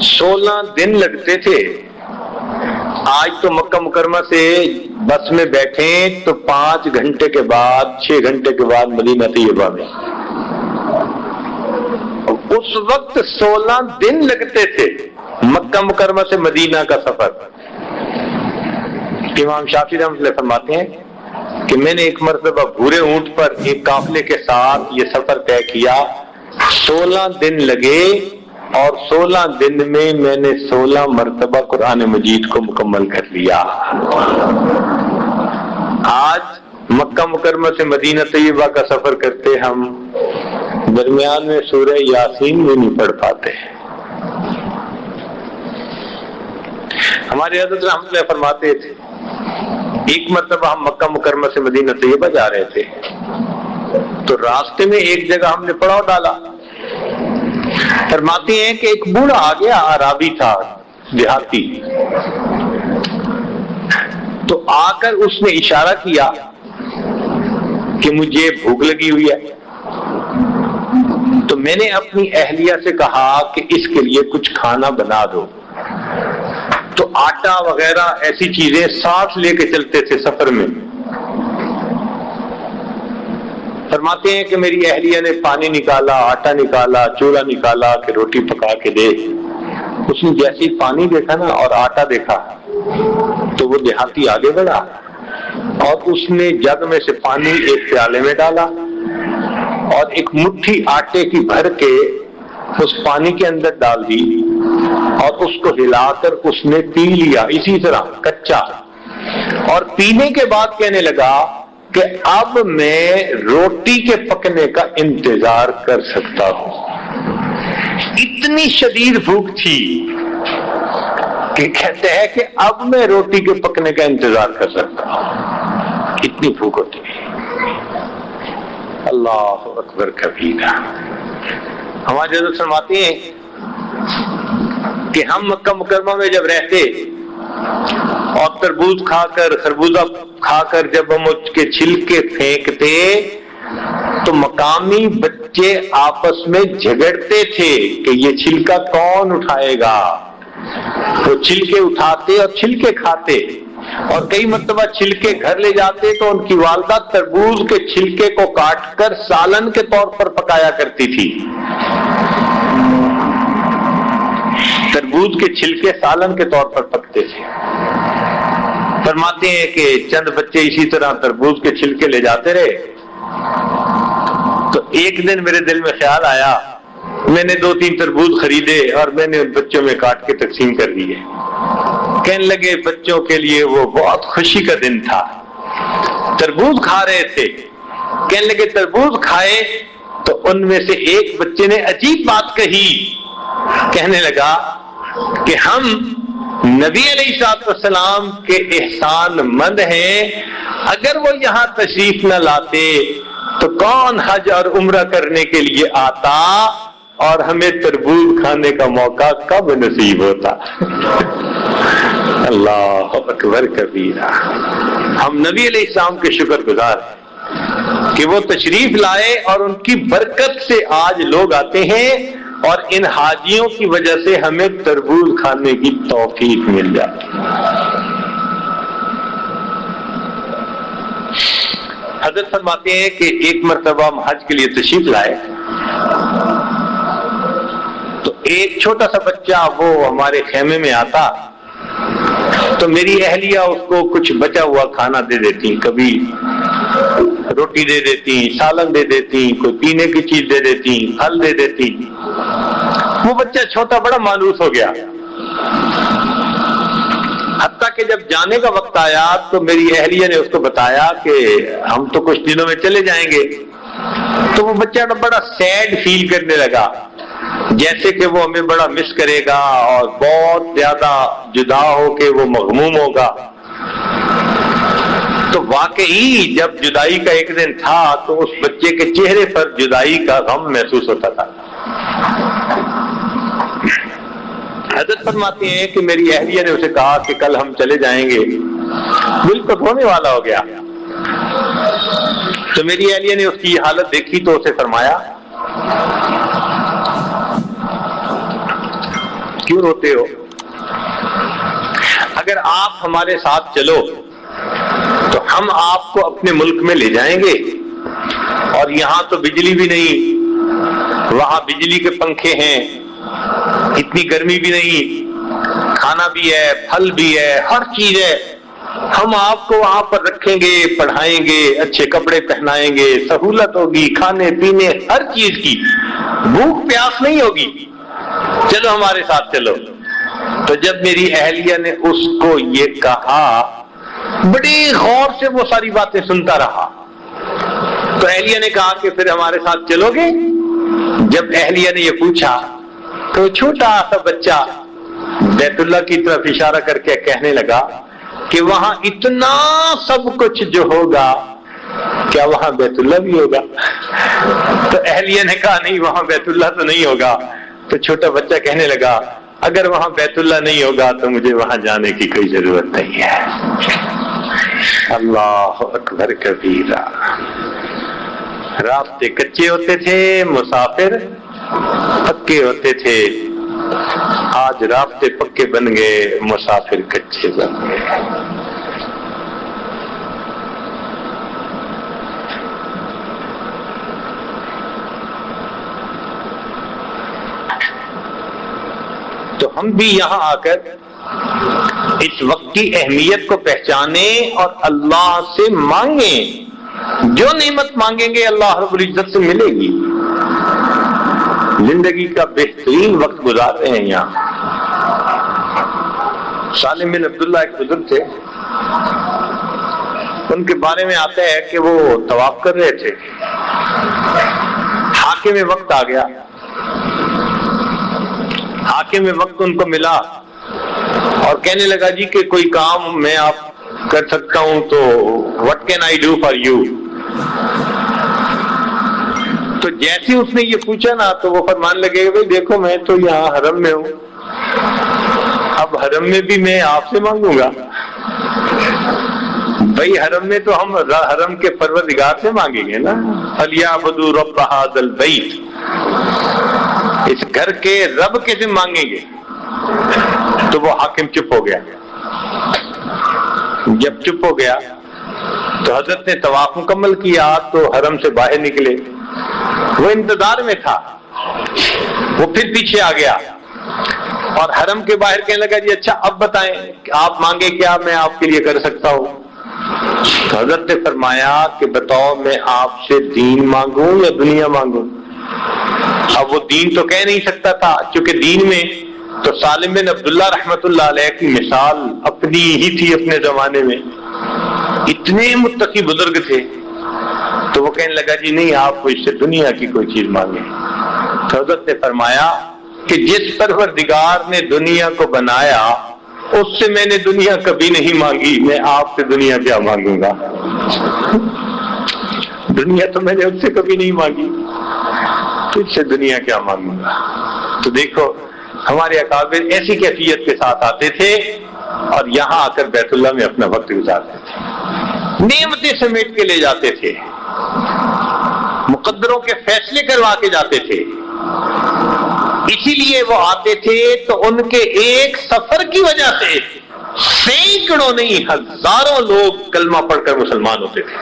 16 دن لگتے تھے۔ آج تو مکہ مکرمہ سے بس میں بیٹھیں تو 5 گھنٹے کے بعد 6 گھنٹے کے بعد مدینہ طیبہ میں، اس وقت 16 دن لگتے تھے مکہ مکرمہ سے مدینہ کا سفر۔ امام شافعی رحمۃ اللہ فرماتے ہیں کہ میں نے ایک مرتبہ بھورے اونٹ پر ایک قافلے کے ساتھ یہ سفر طے کیا، 16 دن لگے اور 16 دن میں نے 16 مرتبہ قرآن مجید کو مکمل کر لیا۔ آج مکہ مکرمہ سے مدینہ طیبہ کا سفر کرتے ہم درمیان میں سورہ یاسین بھی نہیں پڑھ پاتے۔ ہمارے حضرت رحمۃ اللہ فرماتے تھے ایک مرتبہ ہم مکہ مکرمہ سے مدینہ طیبہ جا رہے تھے تو راستے میں ایک جگہ ہم نے پڑاؤ ڈالا۔ فرماتے ہیں کہ ایک بوڑھا آ گیا، عربی تھا، دیہاتی، تو آ کر اس نے اشارہ کیا کہ مجھے بھوک لگی ہوئی ہے۔ تو میں نے اپنی اہلیہ سے کہا کہ اس کے لیے کچھ کھانا بنا دو، تو آٹا وغیرہ ایسی چیزیں ساتھ لے کے چلتے تھے سفر میں۔ فرماتے ہیں کہ میری اہلیہ نے پانی نکالا، آٹا نکالا، چولہا نکالا کہ روٹی پکا کے دے۔ اس نے جیسے ہی پانی دیکھا نا اور آٹا دیکھا تو وہ دیہاتی آگے بڑھا اور اس نے جگ میں سے پانی ایک پیالے میں ڈالا اور ایک مٹھی آٹے کی بھر کے اس پانی کے اندر ڈال دی اور اس کو ہلا کر اس نے پی لیا اسی طرح کچا، اور پینے کے بعد کہنے لگا کہ اب میں روٹی کے پکنے کا انتظار کر سکتا ہوں۔ اتنی شدید بھوک تھی کہ کہتے ہیں کہ اب میں روٹی کے پکنے کا انتظار کر سکتا ہوں، اتنی بھوک ہوتی ہے۔ اللہ اکبر کبیرہ۔ ہمارے حضرت فرماتے ہیں کہ ہم مکہ مکرمہ میں جب رہتے اور تربوز کھا کر، خربوزہ کھا کر جب ہم اس کے چھلکے پھینکتے تو مقامی بچے آپس میں جھگڑتے تھے کہ یہ چھلکا کون اٹھائے گا۔ وہ چھلکے اٹھاتے اور چھلکے کھاتے، اور کئی مرتبہ چھلکے گھر لے جاتے تو ان کی والدہ تربوز کے چھلکے کو کاٹ کر سالن کے طور پر پکایا کرتی تھی۔ تربوز کے چھلکے سالن کے طور پر پکتے تھے۔ فرماتے ہیں کہ چند بچے اسی طرح تربوز کے چھلکے لے جاتے رہے تو ایک دن میرے دل میں خیال آیا، میں نے 2-3 تربوز خریدے اور میں نے ان بچوں میں کاٹ کے تقسیم کر دیے۔ کہنے لگے بچوں کے لیے وہ بہت خوشی کا دن تھا، تربوز کھا رہے تھے۔ کہنے لگے تربوز کھائے تو ان میں سے ایک بچے نے عجیب بات کہی، کہنے لگا کہ ہم نبی علیہ السلام کے احسان مند ہیں، اگر وہ یہاں تشریف نہ لاتے تو کون حج اور عمرہ کرنے کے لیے آتا اور ہمیں تربوز کھانے کا موقع کب نصیب ہوتا۔ اللہ اکبر کبیرہ۔ ہم نبی علیہ السلام کے شکر گزار ہیں کہ وہ تشریف لائے اور ان کی برکت سے آج لوگ آتے ہیں اور ان حاجیوں کی وجہ سے ہمیں تربوز کھانے کی توفیق مل جاتی۔ حضرت فرماتے ہیں کہ ایک مرتبہ ہم حج کے لیے تشریف لائے تو ایک چھوٹا سا بچہ وہ ہمارے خیمے میں آتا تو میری اہلیہ اس کو کچھ بچا ہوا کھانا دے دیتی، کبھی روٹی دے دیتی، سالن دے دیتی، کوئی پینے کی چیز دے دیتی، پھل دے دیتی۔ وہ بچہ چھوٹا بڑا مانوس ہو گیا، حتیٰ کہ جب جانے کا وقت آیا تو میری اہلیہ نے اس کو بتایا کہ ہم تو کچھ دنوں میں چلے جائیں گے، تو وہ بچہ بڑا سیڈ فیل کرنے لگا، جیسے کہ وہ ہمیں بڑا مس کرے گا اور بہت زیادہ جدا ہو کے وہ مغموم ہوگا۔ تو واقعی جب جدائی کا ایک دن تھا تو اس بچے کے چہرے پر جدائی کا غم محسوس ہوتا تھا۔ حضرت فرماتے ہیں کہ میری اہلیہ نے اسے کہا کہ کل ہم چلے جائیں گے دل کو دھونے والا ہو گیا۔ تو میری اہلیہ نے اس کی حالت دیکھی تو اسے فرمایا کیوں روتے ہو؟ اگر آپ ہمارے ساتھ چلو تو ہم آپ کو اپنے ملک میں لے جائیں گے، اور یہاں تو بجلی بھی نہیں، وہاں بجلی کے پنکھے ہیں، اتنی گرمی بھی نہیں، کھانا بھی ہے، پھل بھی ہے، ہر چیز ہے، ہم آپ کو وہاں پر رکھیں گے، پڑھائیں گے، اچھے کپڑے پہنائیں گے، سہولت ہوگی کھانے پینے ہر چیز کی، بھوک پیاس نہیں ہوگی، چلو ہمارے ساتھ چلو۔ تو جب میری اہلیہ نے اس کو یہ کہا، بڑی غور سے وہ ساری باتیں سنتا رہا، تو اہلیہ نے کہا کہ پھر ہمارے ساتھ چلو گے؟ جب اہلیہ نے یہ پوچھا تو چھوٹا سا بچہ بیت اللہ کی طرف اشارہ کر کے کہنے لگا کہ وہاں اتنا سب کچھ جو ہوگا کیا وہاں بیت اللہ بھی ہوگا؟ تو اہلیہ نے کہا نہیں، وہاں بیت اللہ تو نہیں ہوگا۔ تو چھوٹا بچہ کہنے لگا اگر وہاں بیت اللہ نہیں ہوگا تو مجھے وہاں جانے کی کوئی ضرورت نہیں ہے۔ اللہ اکبر کبیرہ۔ راستے کچے ہوتے تھے، مسافر پکے ہوتے تھے، آج راستے پکے بن گئے، مسافر کچے بن گئے۔ تو ہم بھی یہاں آ کر اس وقت کی اہمیت کو پہچانیں اور اللہ سے مانگیں، جو نعمت مانگیں گے اللہ رب العزت سے ملے گی۔ زندگی کا بہترین وقت گزار رہے ہیں یہاں۔ سالم بن عبداللہ ایک بزرگ تھے، ان کے بارے میں آتا ہے کہ وہ طواف کر رہے تھے، حاکم وقت آ گیا، حاکم وقت ان کو ملا اور کہنے لگا جی کہ کوئی کام میں آپ کر سکتا ہوں تو what can I do for you؟ تو جیسے اس نے یہ پوچھا نا تو وہ فرمان لگے بھائی دیکھو میں تو یہاں حرم میں ہوں، اب حرم میں بھی میں آپ سے مانگوں گا؟ بھائی حرم میں تو ہم حرم کے پروردگار سے مانگیں گے نا، فَلْيَعْبُدُوا رَبَّ هَذَا الْبَيْتِ، اس گھر کے رب کے سے مانگیں گے۔ تو وہ حاکم چپ ہو گیا۔ جب چپ ہو گیا تو حضرت نے طواف مکمل کیا تو حرم سے باہر نکلے، وہ انتظار میں تھا، وہ پھر پیچھے آ گیا اور حرم کے باہر کہنے لگا جی اچھا اب بتائیں آپ مانگے کیا میں آپ کے لیے کر سکتا ہوں؟ تو حضرت نے فرمایا کہ بتاؤ میں آپ سے دین مانگوں یا دنیا مانگوں؟ اب وہ دین تو کہہ نہیں سکتا تھا کیونکہ دین میں تو سالم بن عبداللہ رحمت اللہ علیہ کی مثال اپنی ہی تھی، اپنے زمانے میں اتنے متقی بزرگ تھے۔ تو وہ کہنے لگا جی نہیں آپ کو اس سے دنیا کی کوئی چیز مانگیں۔ تو حضرت نے فرمایا کہ جس پروردگار نے دنیا کو بنایا اس سے میں نے دنیا کبھی نہیں مانگی، میں آپ سے دنیا کیا مانگوں گا؟ دنیا تو میں نے اس سے کبھی نہیں مانگی، اس سے دنیا کیا مانگوں گا؟ تو دیکھو ہمارے اکابر ایسی کیفیت کے ساتھ آتے تھے اور یہاں آ کر بیت اللہ میں اپنا وقت گزارتے تھے، نعمتیں سمیٹ کے لے جاتے تھے، مقدروں کے فیصلے کروا کے جاتے تھے۔ اسی لیے وہ آتے تھے تو ان کے ایک سفر کی وجہ سے سینکڑوں نہیں ہزاروں لوگ کلمہ پڑھ کر مسلمان ہوتے تھے۔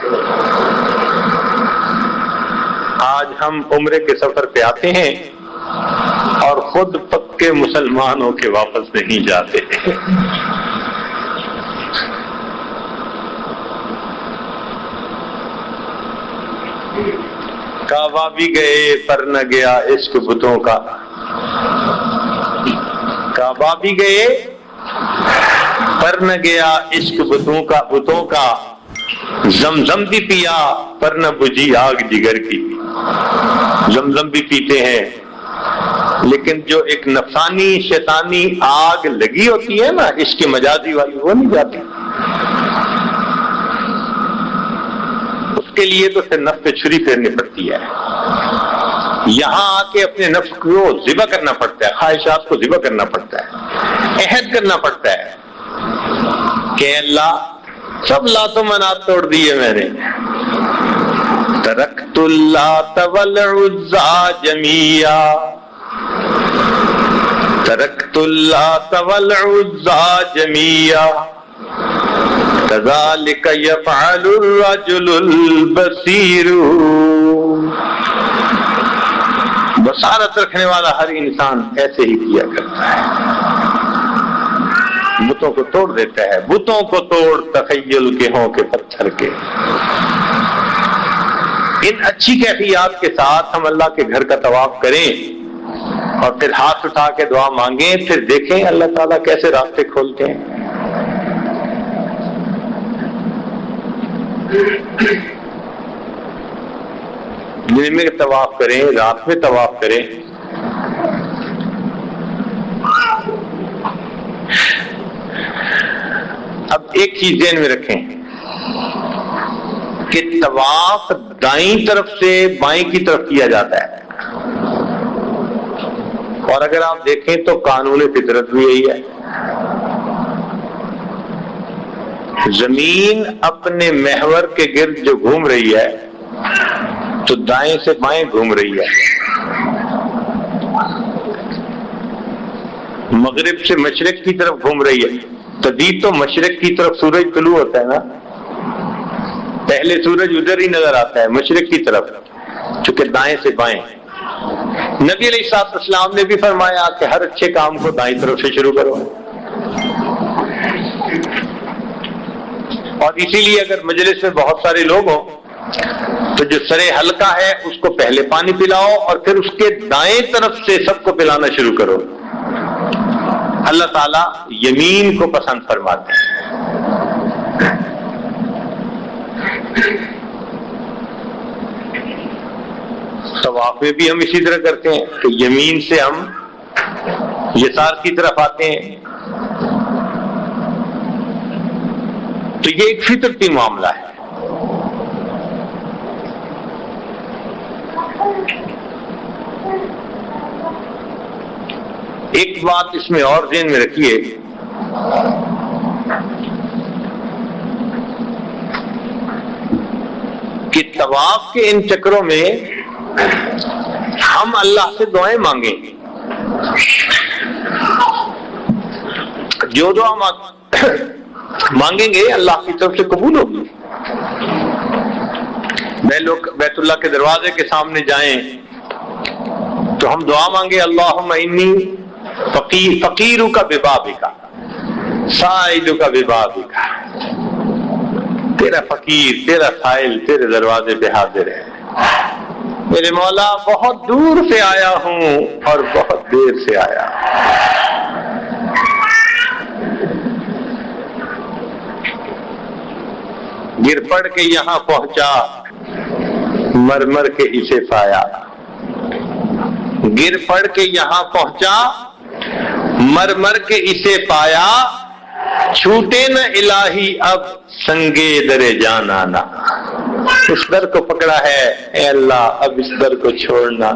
آج ہم عمرے کے سفر پہ آتے ہیں اور خود پکے مسلمان ہو کے واپس نہیں جاتے۔ کعبہ بھی گئے پر نہ گیا عشق بتوں کا، کعبہ بھی گئے پر نہ گیا عشق بتوں کا، زمزم بھی پیا پر نہ بجھی آگ جگر کی۔ زمزم بھی پیتے ہیں لیکن جو ایک نفسانی شیطانی آگ لگی ہوتی ہے نا عشق مجازی والی، وہ نہیں جاتی۔ اس کے لیے تو پھر نفس پہ چھری پھیرنی پڑتی ہے، یہاں آ کے اپنے نفس کو ذبح کرنا پڑتا ہے، خواہشات کو ذبح کرنا پڑتا ہے، عہد کرنا پڑتا ہے کہ اللہ سب لات و منات توڑ دیے میں نے. ترکت اللات والعزى جميعا ترکت اللات والعزى جميعا كذلك يفعل الرجل البصير. بصارت رکھنے والا ہر انسان ایسے ہی کیا کرتا ہے، بتوں کو توڑ دیتا ہے. بتوں کو توڑ تخیل کے ہوں کہ پتھر کے. ان اچھی کیفیات کے ساتھ ہم اللہ کے گھر کا طواف کریں اور پھر ہاتھ اٹھا کے دعا مانگیں، پھر دیکھیں اللہ تعالیٰ کیسے راستے کھولتے ہیں. دن میں طواف کریں، رات میں طواف کریں. اب ایک چیز ذہن میں رکھیں کہ طواف دائیں طرف سے بائیں کی طرف کیا جاتا ہے، اور اگر آپ دیکھیں تو قانون فطرت بھی یہی ہے. زمین اپنے محور کے گرد جو گھوم رہی ہے تو دائیں سے بائیں گھوم رہی ہے. مغرب سے مشرق کی طرف گھوم رہی ہے. تبھی تو مشرق کی طرف سورج طلوع ہوتا ہے نا، پہلے سورج ادھر ہی نظر آتا ہے مشرق کی طرف، چونکہ دائیں سے بائیں. نبی علیہ الصلوۃ والسلام نے بھی فرمایا کہ ہر اچھے کام کو دائیں طرف سے شروع کرو. اور اسی لیے اگر مجلس میں بہت سارے لوگ ہوں تو جو سرے حلقہ ہے اس کو پہلے پانی پلاؤ اور پھر اس کے دائیں طرف سے سب کو پلانا شروع کرو. اللہ تعالیٰ یمین کو پسند فرماتے ہیں. طواف میں بھی ہم اسی طرح کرتے ہیں کہ یمین سے ہم یسار کی طرف آتے ہیں. تو یہ ایک فطرتی معاملہ ہے. ایک بات اس میں اور ذہن میں رکھیے کہ طواف کے ان چکروں میں ہم اللہ سے دعائیں مانگیں. جو دعا مانگیں گے اللہ کی طرف سے قبول ہوگی. میں لوگ بیت اللہ کے دروازے کے سامنے جائیں تو ہم دعا مانگے اللہم انی فقیرک ببابک سائلک ببابک. تیرا فقیر، تیرا سائل تیرے دروازے پہ حاضر ہے. میرے مولا بہت دور سے آیا ہوں اور بہت دیر سے آیا. گر پڑ کے یہاں پہنچا مر مر کے اسے پایا. گر پڑ کے یہاں پہنچا مر مر کے اسے پایا. چھوٹے نہ الہی اب سنگے در جان آنا. اس در کو پکڑا ہے اے اللہ، اب اس در کو چھوڑنا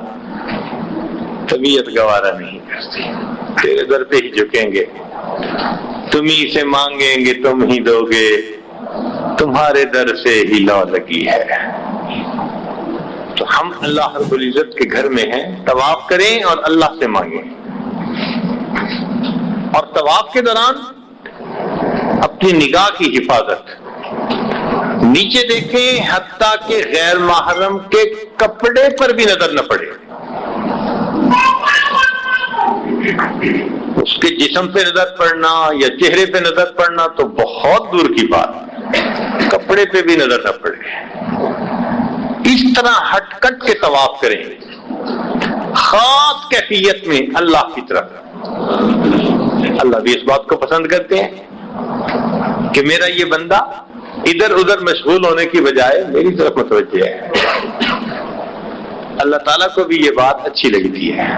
طبیعت گوارا نہیں کرتی. تیرے در پہ ہی جھکیں گے، تم ہی سے مانگیں گے تم ہی دو گے، تمہارے در سے ہی لو لگی ہے. تو ہم اللہ رب العزت کے گھر میں ہیں، طواف کریں اور اللہ سے مانگیں. اور طواف کے دوران اپنی نگاہ کی حفاظت، نیچے دیکھیں حتیٰ کہ غیر محرم کے کپڑے پر بھی نظر نہ پڑے. اس کے جسم پہ نظر پڑنا یا چہرے پہ نظر پڑنا تو بہت دور کی بات، کپڑے پہ بھی نظر نہ پڑے. اس طرح ہٹ کٹ کے طواف کریں خاص کیفیت میں اللہ کی طرف. اللہ بھی اس بات کو پسند کرتے ہیں کہ میرا یہ بندہ ادھر ادھر مشغول ہونے کی بجائے میری طرف متوجہ ہے. اللہ تعالیٰ کو بھی یہ بات اچھی لگتی ہے.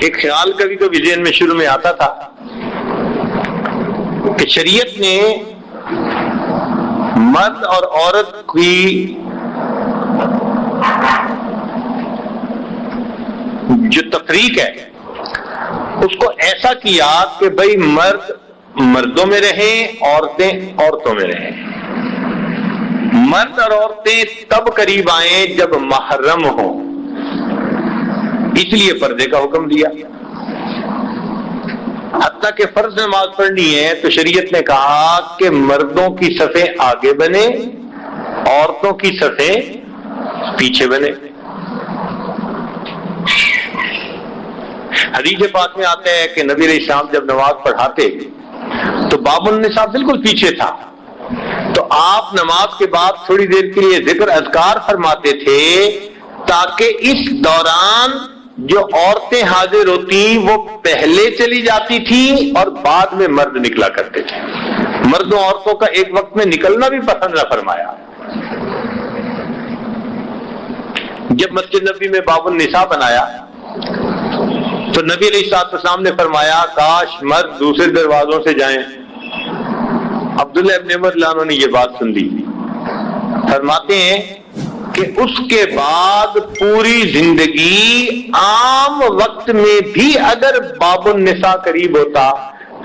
ایک خیال کبھی کبھی ذہن میں شروع میں آتا تھا کہ شریعت نے مرد اور عورت کی جو تفریق ہے اس کو ایسا کیا کہ بھئی مرد مردوں میں رہیں، عورتیں عورتوں میں رہیں، مرد اور عورتیں تب قریب آئیں جب محرم ہوں، اس لیے پردے کا حکم دیا۔ حتیٰ کہ فرض نماز پڑھنی ہے تو شریعت نے کہا کہ مردوں کی صفیں آگے بنے، عورتوں کی صفیں پیچھے بنے۔ حدیث پاک میں آتا ہے کہ نبی علیہ السلام جب نماز پڑھاتے تو باب النساء بالکل پیچھے تھا، تو آپ نماز کے بعد تھوڑی دیر کے لیے ذکر اذکار فرماتے تھے تاکہ اس دوران جو عورتیں حاضر ہوتی وہ پہلے چلی جاتی تھی اور بعد میں مرد نکلا کرتے تھے۔ مردوں عورتوں کا ایک وقت میں نکلنا بھی پسند نہ فرمایا۔ جب مسجد نبی میں باب النساء بنایا تو نبی علیہ السلام نے فرمایا کاش مرد دوسرے دروازوں سے جائیں۔ عبداللہ ابن عمر رضی اللہ عنہ نے یہ بات سن لی، فرماتے ہیں کہ اس کے بعد پوری زندگی عام وقت میں بھی اگر باب النساء قریب ہوتا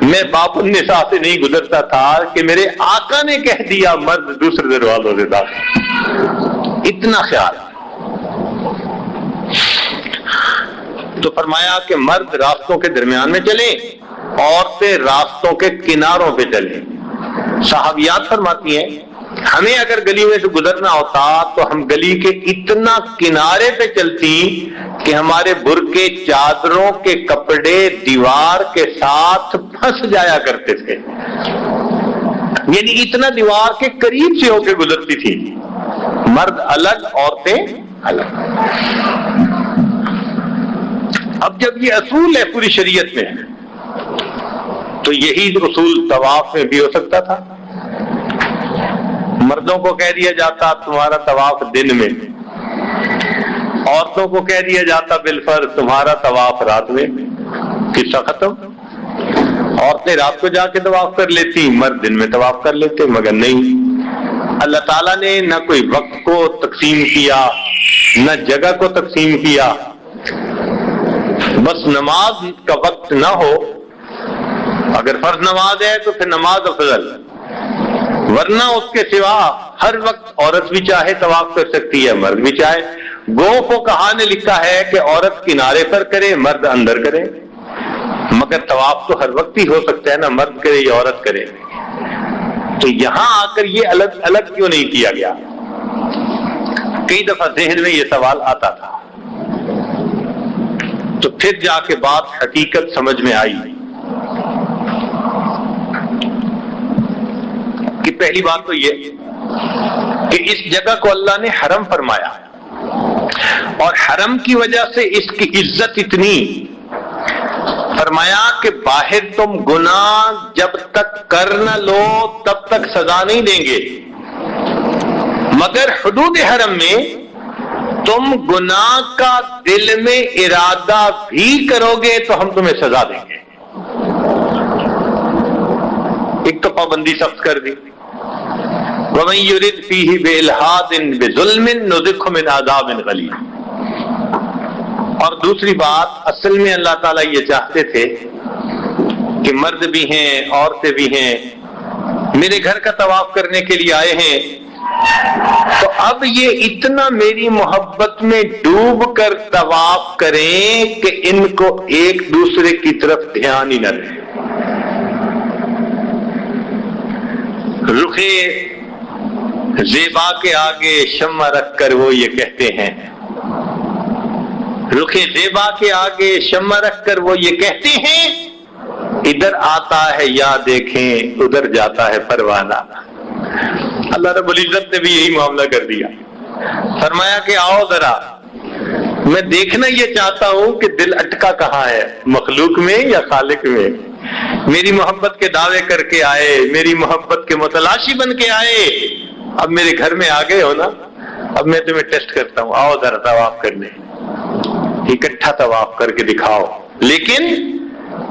میں باب النساء سے نہیں گزرتا تھا کہ میرے آقا نے کہہ دیا مرد دوسرے دروازوں سے داخل۔ اتنا خیال۔ تو فرمایا کہ مرد راستوں کے درمیان میں چلیں، عورتیں راستوں کے کناروں پہ چلیں۔ صحابیات فرماتی ہیں ہمیں اگر گلی میں سے گزرنا ہوتا تو ہم گلی کے اتنا کنارے پہ چلتی کہ ہمارے برقع چادروں کے کپڑے دیوار کے ساتھ پھنس جایا کرتے تھے، یعنی اتنا دیوار کے قریب سے ہو کے گزرتی تھی، مرد الگ عورتیں الگ۔ اب جب یہ اصول ہے پوری شریعت میں تو یہی اصول طواف میں بھی ہو سکتا تھا۔ مردوں کو کہہ دیا جاتا تمہارا طواف دن میں، عورتوں کو کہہ دیا جاتا بالفرض تمہارا طواف رات میں، قصہ ختم۔ عورتیں رات کو جا کے طواف کر لیتی، مرد دن میں طواف کر لیتے، مگر نہیں، اللہ تعالیٰ نے نہ کوئی وقت کو تقسیم کیا نہ جگہ کو تقسیم کیا۔ بس نماز کا وقت نہ ہو، اگر فرض نماز ہے تو پھر نماز افضل، ورنہ اس کے سوا ہر وقت عورت بھی چاہے طواف کر سکتی ہے، مرد بھی چاہے۔ گو کو کہا نے لکھا ہے کہ عورت کنارے پر کرے مرد اندر کرے، مگر طواف تو ہر وقت ہی ہو سکتا ہے نا، مرد کرے یا عورت کرے۔ تو یہاں آ کر یہ الگ الگ کیوں نہیں کیا گیا؟ کئی دفعہ ذہن میں یہ سوال آتا تھا، تو پھر جا کے بات حقیقت سمجھ میں آئی کہ پہلی بات تو یہ کہ اس جگہ کو اللہ نے حرم فرمایا، اور حرم کی وجہ سے اس کی عزت اتنی، فرمایا کہ باہر تم گناہ جب تک کر نہ لو تب تک سزا نہیں دیں گے، مگر حدود حرم میں تم گناہ کا دل میں ارادہ بھی کرو گے تو ہم تمہیں سزا دیں گے۔ ایک تو پابندی سخت کر دی، وَمَن يُرِدْ فِيهِ بِإِلْحَادٍ بِظُلْمٍ نُذِقْهُ مِنْ عَذَابٍ غَلِيظٍ۔ اور دوسری بات، اصل میں اللہ تعالیٰ یہ چاہتے تھے کہ مرد بھی ہیں عورتیں بھی ہیں، میرے گھر کا طواف کرنے کے لیے آئے ہیں، تو اب یہ اتنا میری محبت میں ڈوب کر طواف کریں کہ ان کو ایک دوسرے کی طرف دھیان ہی نہ رہے۔ رخ زیبا کے آگے شمع رکھ کر وہ یہ کہتے ہیں، رخ زیبا کے آگے شمع رکھ کر وہ یہ کہتے ہیں، ادھر آتا ہے یا دیکھیں ادھر جاتا ہے پروانہ۔ اللہ رب العزت نے بھی یہی معاملہ کر دیا، فرمایا کہ آؤ ذرا، میں دیکھنا یہ چاہتا ہوں کہ دل اٹکا کہاں ہے، مخلوق میں یا خالق میں۔ میری محبت کے دعوے کر کے آئے، میری محبت کے متلاشی بن کے آئے، اب میرے گھر میں آ گئے ہو نا، اب میں تمہیں ٹیسٹ کرتا ہوں، آؤ ذرا طواف کرنے، اکٹھا طواف کر کے دکھاؤ۔ لیکن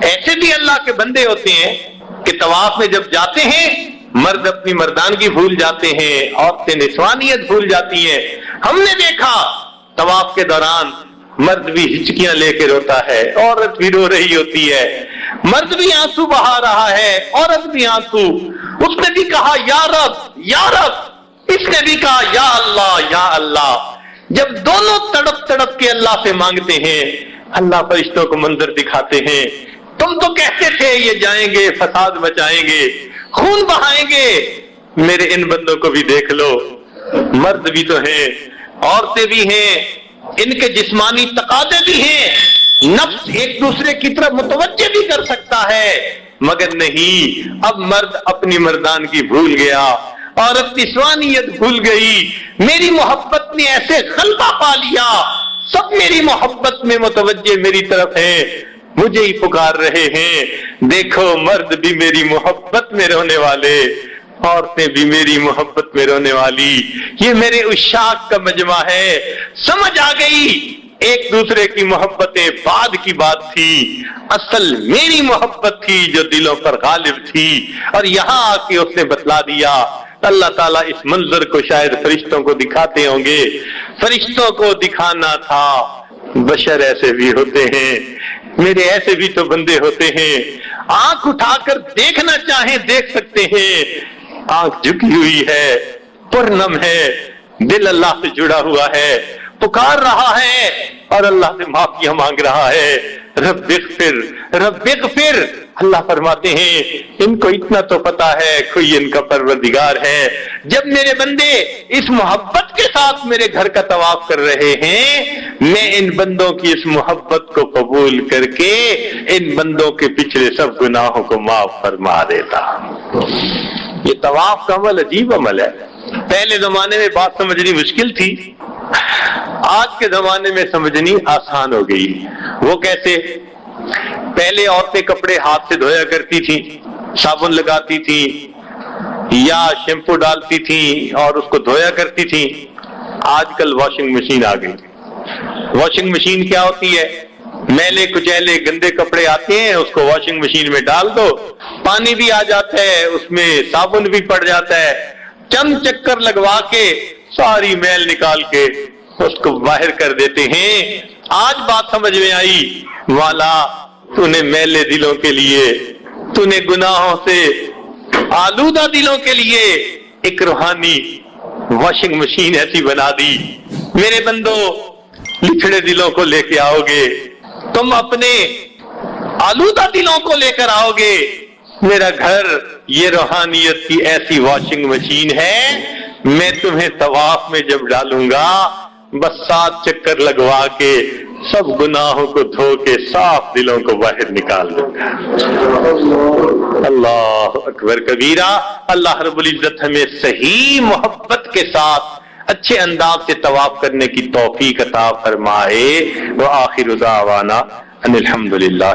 ایسے بھی اللہ کے بندے ہوتے ہیں کہ طواف میں جب جاتے ہیں مرد اپنی مردانگی بھول جاتے ہیں، عورتیں نسوانیت بھول جاتی ہیں۔ ہم نے دیکھا طواف کے دوران مرد بھی ہچکیاں لے کے روتا ہے، عورت بھی رو رہی ہوتی ہے، مرد بھی آنسو بہا رہا ہے، عورت بھی آنسو۔ اس نے بھی کہا یا رب یا رب، اس نے بھی کہا یا اللہ یا اللہ۔ جب دونوں تڑپ تڑپ کے اللہ سے مانگتے ہیں، اللہ فرشتوں کو منظر دکھاتے ہیں، تم تو کہتے تھے یہ جائیں گے فساد مچائیں گے، خون بہائیں گے، میرے ان بندوں کو بھی دیکھ لو، مرد بھی تو ہیں، عورتیں بھی ہیں، ان کے جسمانی تقاضے بھی ہیں، نفس ایک دوسرے کی طرف متوجہ بھی کر سکتا ہے، مگر نہیں، اب مرد اپنی مردانگی بھول گیا، عورت نسوانیت بھول گئی، میری محبت نے ایسے غلبہ پا لیا، سب میری محبت میں متوجہ میری طرف ہیں، مجھے ہی پکار رہے ہیں۔ دیکھو مرد بھی میری محبت میں رونے والے، عورتیں بھی میری محبت میں رونے والی، یہ میرے عشاق کا مجمع ہے۔ سمجھ آ گئی ایک دوسرے کی محبتیں بعد کی بات تھی، اصل میری محبت تھی جو دلوں پر غالب تھی، اور یہاں آ کے اس نے بتلا دیا۔ اللہ تعالیٰ اس منظر کو شاید فرشتوں کو دکھاتے ہوں گے، فرشتوں کو دکھانا تھا، بشر ایسے بھی ہوتے ہیں، میرے ایسے بھی تو بندے ہوتے ہیں، آنکھ اٹھا کر دیکھنا چاہیں دیکھ سکتے ہیں، آنکھ جھکی ہوئی ہے، پرنم ہے، دل اللہ سے جڑا ہوا ہے، پکار رہا ہے اور اللہ سے معافیاں مانگ رہا ہے، رب اغفر رب اغفر۔ اللہ فرماتے ہیں ان کو اتنا تو پتا ہے کوئی ان کا پروردگار ہے۔ جب میرے بندے اس محبت کے ساتھ میرے گھر کا طواف کر رہے ہیں، میں ان بندوں کی اس محبت کو قبول کر کے ان بندوں کے پچھلے سب گناہوں کو معاف فرما دیتا ہوں۔ یہ طواف کا عمل عجیب عمل ہے، پہلے زمانے میں بات سمجھنی مشکل تھی، آج کے زمانے میں سمجھنی آسان ہو گئی۔ وہ کیسے؟ پہلے عورتیں کپڑے ہاتھ سے دھویا کرتی تھیں، صابن لگاتی تھیں یا شیمپو ڈالتی تھیں اور اس کو دھویا کرتی تھیں۔ آج کل واشنگ مشین آ گئی۔ واشنگ مشین کیا ہوتی ہے؟ میلے کچیلے گندے کپڑے آتے ہیں، اس کو واشنگ مشین میں ڈال دو، پانی بھی آ جاتا ہے، اس میں صابن بھی پڑ جاتا ہے، چند چکر لگوا کے ساری میل نکال کے اس کو باہر کر دیتے ہیں۔ آج بات سمجھ میں آئی، والا تو نے میلے دلوں کے لیے، تو نے گناہوں سے آلودہ دلوں کے لیے ایک روحانی واشنگ مشین ایسی بنا دی۔ میرے بندو لچھڑے دلوں کو لے کے آؤ گے، تم اپنے آلودہ دلوں کو لے کر آؤ گے، میرا گھر یہ روحانیت کی ایسی واشنگ مشین ہے، میں تمہیں طواف میں جب ڈالوں گا بس 7 چکر لگوا کے سب گناہوں کو دھو کے صاف دلوں کو باہر نکال دوں گا۔ اللہ اکبر کبیرہ۔ اللہ رب العزت ہمیں صحیح محبت کے ساتھ اچھے انداز سے طواف کرنے کی توفیق عطا فرمائے۔ وآخر دعوانا ان الحمدللہ۔